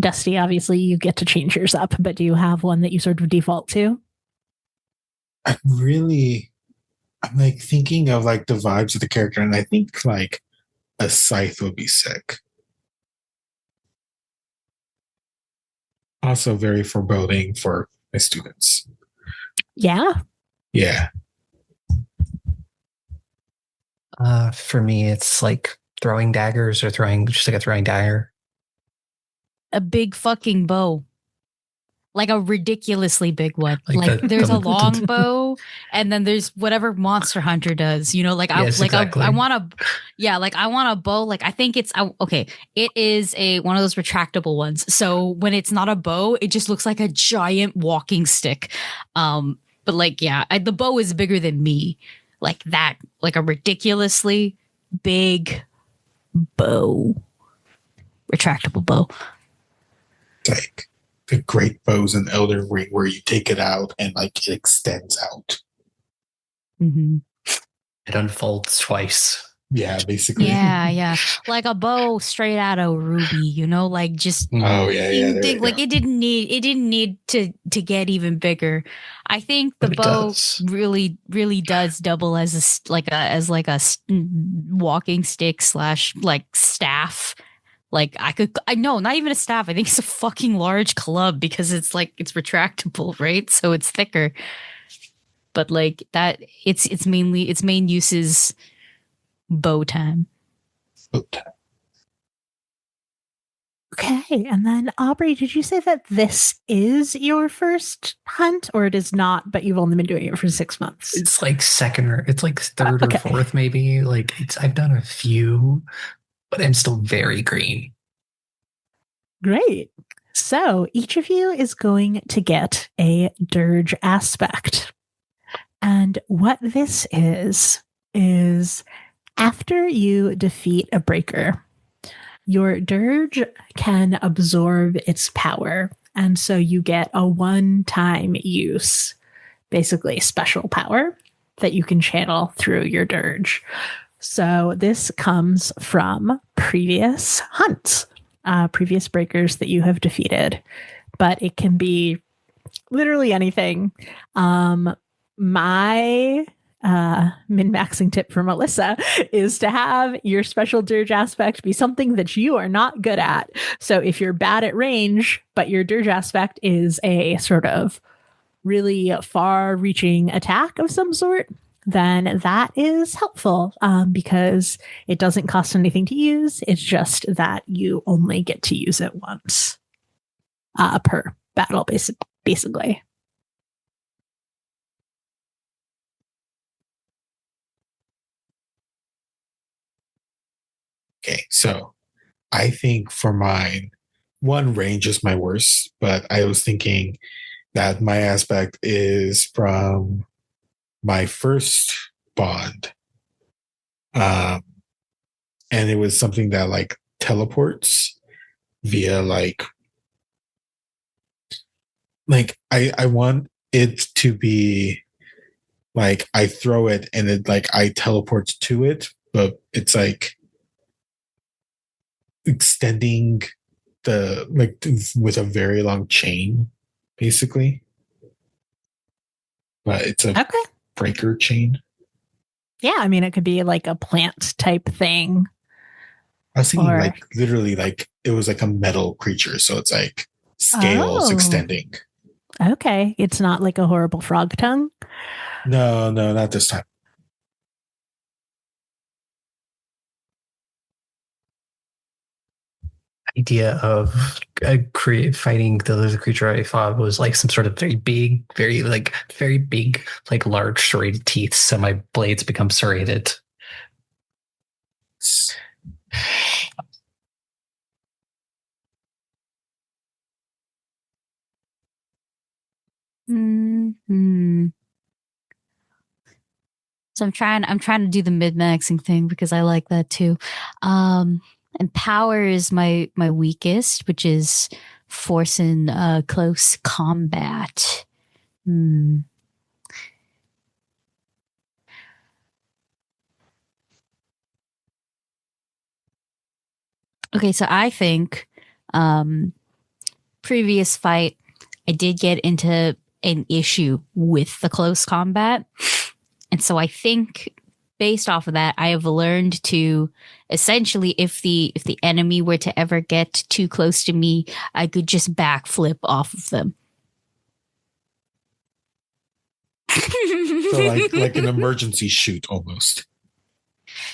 A: Dusty, obviously you get to change yours up, but do you have one that you sort of default to?
B: I'm like thinking of like the vibes of the character, and I think like a scythe would be sick. Also very foreboding for my students.
A: Yeah.
B: Yeah.
C: For me, it's like throwing daggers or just like a throwing dagger.
D: A big fucking bow. Like a ridiculously big one. Like there's a long bow, and then there's whatever Monster Hunter does. You know, like I want a bow. Like I think it's okay. It is one of those retractable ones. So when it's not a bow, it just looks like a giant walking stick. But like the bow is bigger than me. Like that, like a ridiculously big bow, retractable bow.
B: Like the great bows in Elden Ring where you take it out and like it extends out.
D: Mm-hmm.
C: It unfolds twice.
B: Yeah, basically.
D: Yeah. Like a bow straight out of Ruby, you know, like just
B: like
D: it didn't need to get even bigger. I think the bow really does double as a walking stick / like staff. Like not even a staff. I think it's a fucking large club because it's retractable, right? So it's thicker. But like that, its main use is bow time.
A: Okay, and then Aubrey, did you say that this is your first hunt, or it is not? But you've only been doing it for 6 months.
C: It's like it's like third or fourth, maybe. Like I've done a few, but I'm still very green.
A: Great. So each of you is going to get a dirge aspect. And what this is after you defeat a breaker, your dirge can absorb its power. And so you get a one-time use, basically special power that you can channel through your dirge. So this comes from previous hunts, previous breakers that you have defeated, but it can be literally anything. My min-maxing tip from Alyssa is to have your special dirge aspect be something that you are not good at. So if you're bad at range, but your dirge aspect is a sort of really far-reaching attack of some sort, then that is helpful because it doesn't cost anything to use. It's just that you only get to use it once per battle, basically.
B: Okay, so I think for mine, one, range is my worst, but I was thinking that my aspect is from my first bond. And it was something that like teleports via like I want it to be like I throw it and it like I teleport to it, but it's like extending the like with a very long chain, basically. But it's a breaker chain.
A: Yeah, I mean it could be like a plant type thing.
B: I was thinking like literally like it was like a metal creature, so it's like scales extending.
A: Okay, it's not like a horrible frog tongue.
B: No, not this time.
C: Idea of fighting the lizard creature I thought was like some sort of very big, like large serrated teeth. So my blades become serrated.
D: Mm-hmm. So I'm trying to do the mid-maxing thing because I like that too. And power is my weakest, which is force in close combat. Okay, so I think previous fight, I did get into an issue with the close combat. And so I think based off of that, I have learned to essentially, if the enemy were to ever get too close to me, I could just backflip off of them.
B: So like an emergency shoot almost.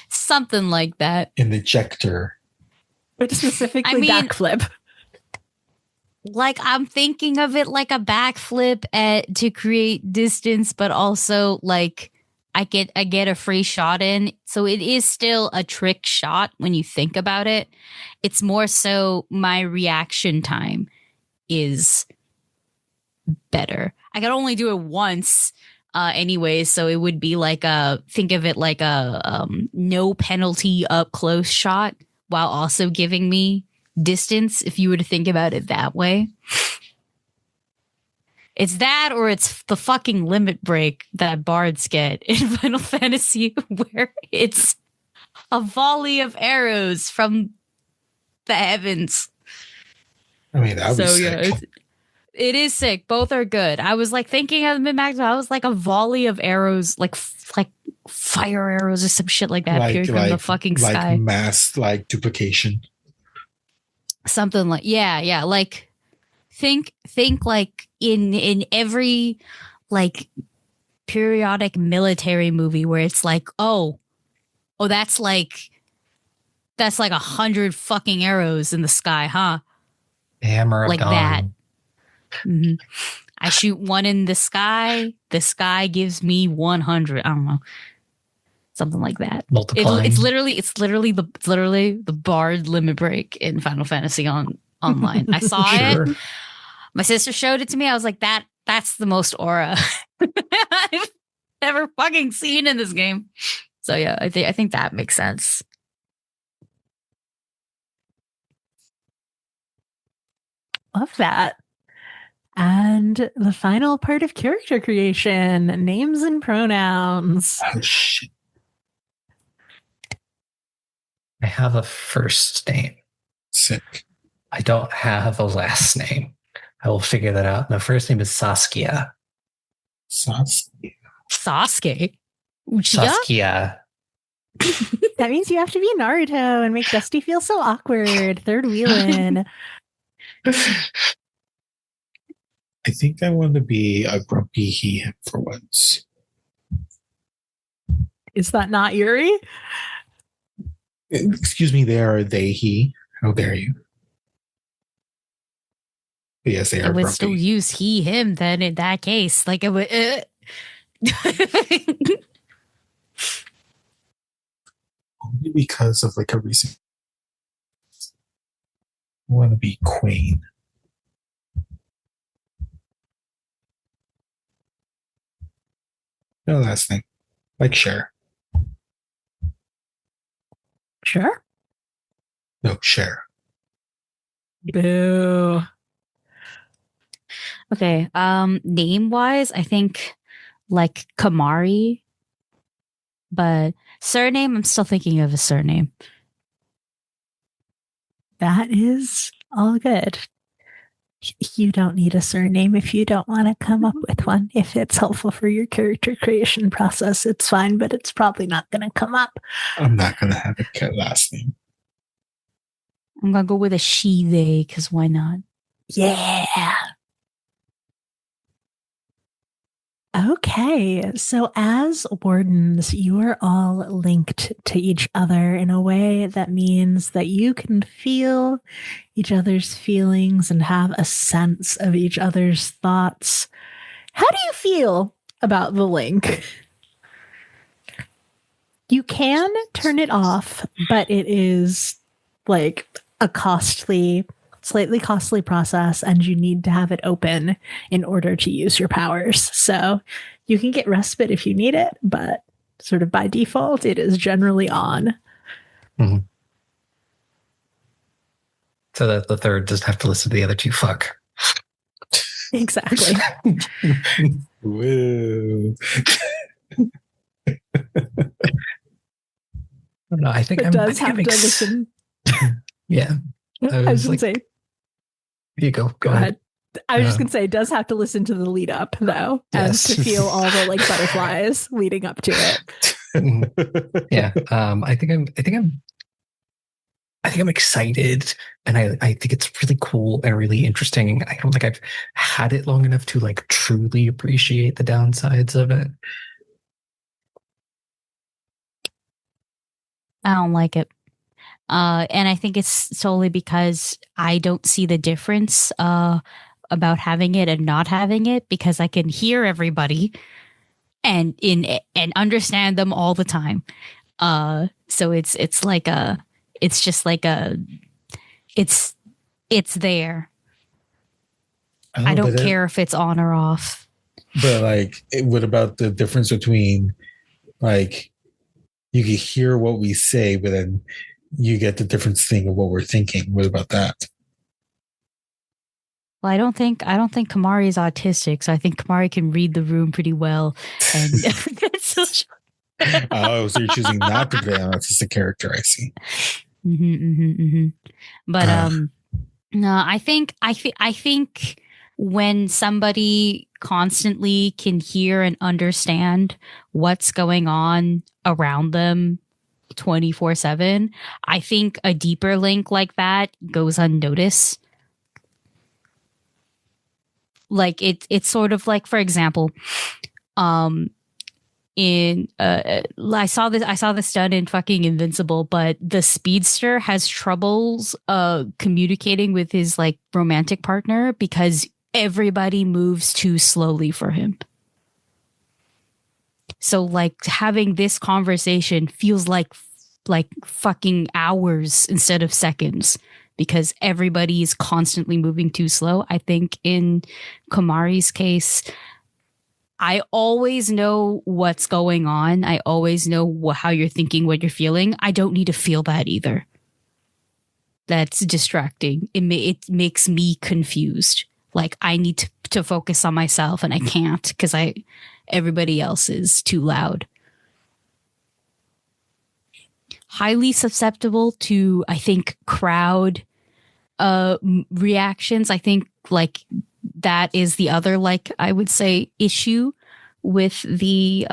D: Something like that.
B: An ejector.
A: But specifically backflip.
D: Like I'm thinking of it like a backflip to create distance, but also like I get a free shot in. So it is still a trick shot when you think about it. It's more so my reaction time is better. I can only do it once anyway, so it would be like think of it like a no penalty up close shot while also giving me distance, if you were to think about it that way. It's that, or it's the fucking limit break that bards get in Final Fantasy, where it's a volley of arrows from the heavens.
B: I mean, that would be sick.
D: It is sick. Both are good. I was like thinking of the mid-max, I was like a volley of arrows, like fire arrows or some shit like that, appearing from the fucking sky.
B: Like mass, like duplication.
D: Something like yeah. Like think like in every like periodic military movie where it's like, oh, that's like 100 fucking arrows in the sky, huh?
C: Hammer
D: like that. Mm-hmm. I shoot one in the sky gives me 100. I don't know. Something like that.
C: Multiplying.
D: It's literally the bard limit break in Final Fantasy online. I saw it. My sister showed it to me. I was like, that's the most aura I've ever fucking seen in this game. So yeah, I think that makes sense.
A: Love that. And the final part of character creation, names and pronouns.
B: Oh, shit.
C: I have a first name.
B: Sick.
C: I don't have a last name. I will figure that out. My first name is Saskia.
B: Sasuke.
C: Saskia.
A: That means you have to be Naruto and make Dusty feel so awkward. Third wheelin'.
B: I think I want to be a grumpy he him for once.
A: Is that not Yuri?
B: Excuse me, they are they he. How dare you? But yes, they are.
D: I would
B: grumpy.
D: still use he him then in that case. Like it would.
B: Only because of like a recent. I want to be Queen. No last name, like Cher.
A: Sure.
B: No, Cher.
A: Boo.
D: Okay. Name wise, I think like Kamari, but surname, I'm still thinking of a surname.
A: That is all good. You don't need a surname if you don't want to come up with one. If it's helpful for your character creation process, it's fine, but it's probably not going to come up.
B: I'm not going to have a last name.
D: I'm going to go with a she, they, because why not?
A: Yeah. Okay, so as wardens, you are all linked to each other in a way that means that you can feel each other's feelings and have a sense of each other's thoughts. How do you feel about the link? You can turn it off, but it is like a slightly costly process, and you need to have it open in order to use your powers. So you can get respite if you need it, but sort of by default, it is generally on.
C: Mm-hmm. So that the third doesn't have to listen to the other two fuck.
A: Exactly.
B: Woo.
C: No, I think
A: it does have to listen.
C: Yeah.
A: I was going to say.
C: You go ahead.
A: I was just going to say, it does have to listen to the lead up, though,
C: yes.
A: And to feel all the like butterflies leading up to
C: it. Yeah. I think I'm excited, and I think it's really cool and really interesting. I don't think I've had it long enough to like truly appreciate the downsides of it.
D: I don't like it. And I think it's solely because I don't see the difference about having it and not having it, because I can hear everybody and understand them all the time. So it's there. I don't care if it's on or off.
B: But like, what about the difference between like you can hear what we say, but then you get the different thing of what we're thinking? What about that?
D: Well, I don't think Kamari is autistic, so I think Kamari can read the room pretty well. And
B: oh, so you're choosing not to play an autistic character. I see.
D: But no, I think when somebody constantly can hear and understand what's going on around them 24/7, I think a deeper link like that goes unnoticed. Like it's sort of like, for example, I saw this done in fucking Invincible, but the speedster has troubles communicating with his like romantic partner because everybody moves too slowly for him. So like having this conversation feels like fucking hours instead of seconds, because everybody is constantly moving too slow. I think in Kamari's case, I always know what's going on. I always know how you're thinking, what you're feeling. I don't need to feel that either. That's distracting. It makes me confused. Like I need to focus on myself, and I can't because everybody else is too loud. Highly susceptible to, I think, crowd reactions. I think like that is the other, like I would say, issue with the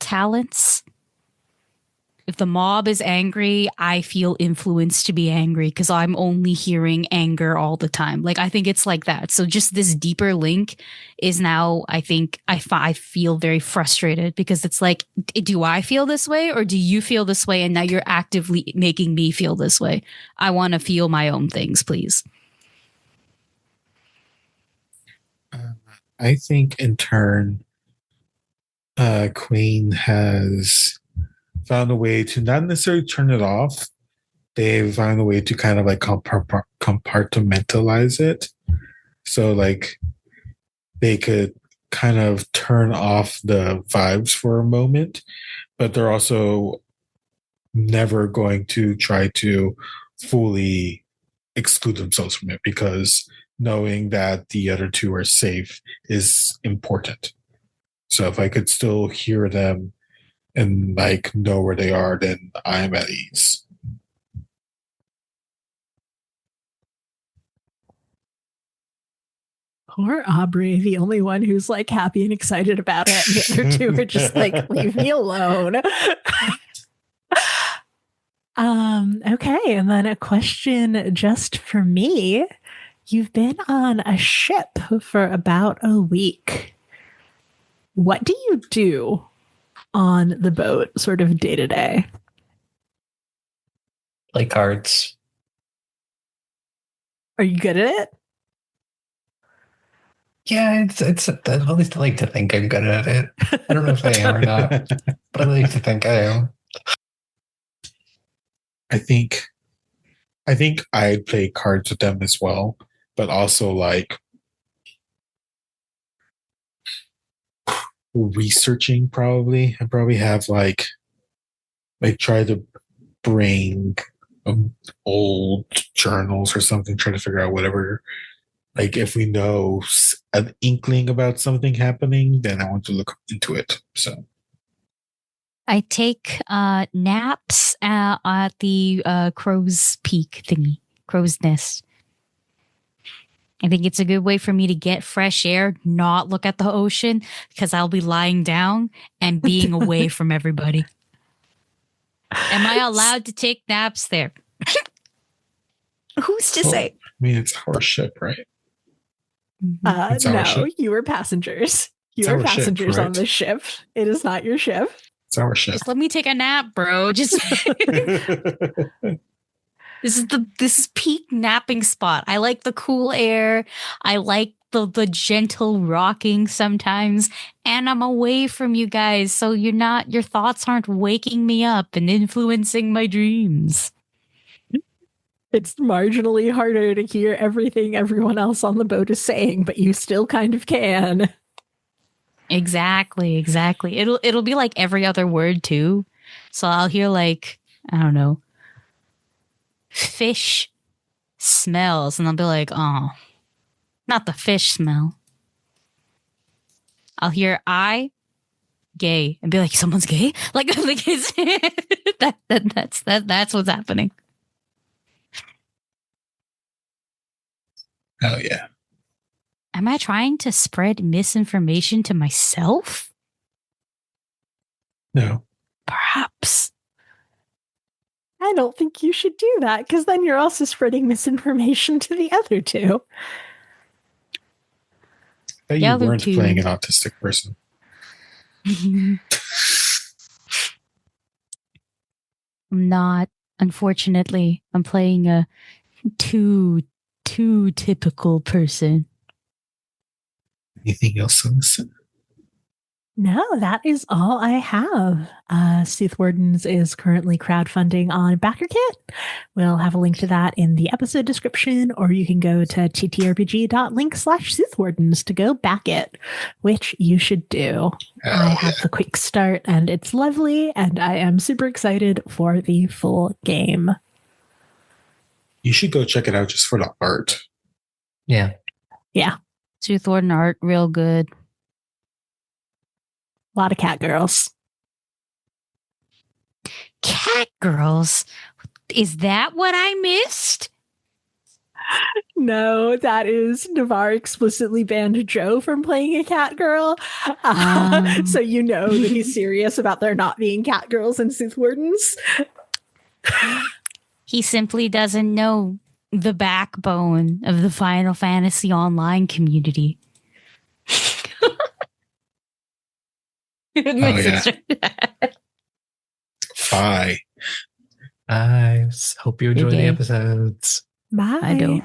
D: talents. If the mob is angry, I feel influenced to be angry because I'm only hearing anger all the time. Like, I think it's like that. So just this deeper link is now, I think, I feel very frustrated because it's like, do I feel this way or do you feel this way? And now you're actively making me feel this way. I want to feel my own things, please.
B: I think in turn, Queen has found a way to not necessarily turn it off. They've found a way to kind of like compartmentalize it. So like they could kind of turn off the vibes for a moment, but they're also never going to try to fully exclude themselves from it because knowing that the other two are safe is important. So if I could still hear them and like know where they are, then I'm at ease.
A: Poor Aubrey, the only one who's like happy and excited about it. And the other two are just like, leave me alone. Okay. And then a question just for me. You've been on a ship for about a week. What do you do on the boat sort of day to day?
C: Play cards.
A: Are you good at it?
C: Yeah, it's at least I like to think I'm good at it. I don't know if I am or not, but I like to think I am.
B: I think I'd play cards with them as well, but also like researching probably. I probably have like try to bring old journals or something, try to figure out whatever. Like if we know an inkling about something happening, then I want to look into it. So
D: I take naps at the crow's peak thingy, crow's nest. I think it's a good way for me to get fresh air, not look at the ocean, because I'll be lying down and being away from everybody. Am I allowed to take naps there?
A: Who's to say?
B: I mean, it's our ship, right?
A: No, ship. You were passengers. You are passengers on this ship. It is not your ship.
B: It's our ship.
D: Just let me take a nap, bro. Just This is peak napping spot. I like the cool air. I like the gentle rocking sometimes, and I'm away from you guys, so your thoughts aren't waking me up and influencing my dreams.
A: It's marginally harder to hear everything everyone else on the boat is saying, but you still kind of can.
D: Exactly. It'll be like every other word too. So I'll hear like, I don't know, fish smells, and I'll be like, oh, not the fish smell. I'll hear gay and be like, someone's gay? Like it's, that's what's happening.
B: Oh yeah.
D: Am I trying to spread misinformation to myself?
B: No.
D: Perhaps.
A: I don't think you should do that, because then you're also spreading misinformation to the other two.
B: I thought you weren't playing an autistic person.
D: I'm not, unfortunately. I'm playing a too typical person.
B: Anything else, Alyssa?
A: No, that is all I have. Soothwardens is currently crowdfunding on backerkit. We'll have a link to that in the episode description, or you can go to ttrpg.link/Soothwardens to go back it, which you should do. I have the quick start, and it's lovely, and I am super excited for the full game.
B: You should go check it out just for the art.
C: Yeah.
D: Soothwarden art, real good.
A: A lot of cat girls.
D: Cat girls? Is that what I missed?
A: No, that is Navarre explicitly banned Joe from playing a cat girl. So you know that he's serious about there not being cat girls in Soothwardens.
D: He simply doesn't know the backbone of the Final Fantasy Online community.
B: Yeah. Bye.
C: I hope you enjoy the episodes.
A: Bye.
D: I don't.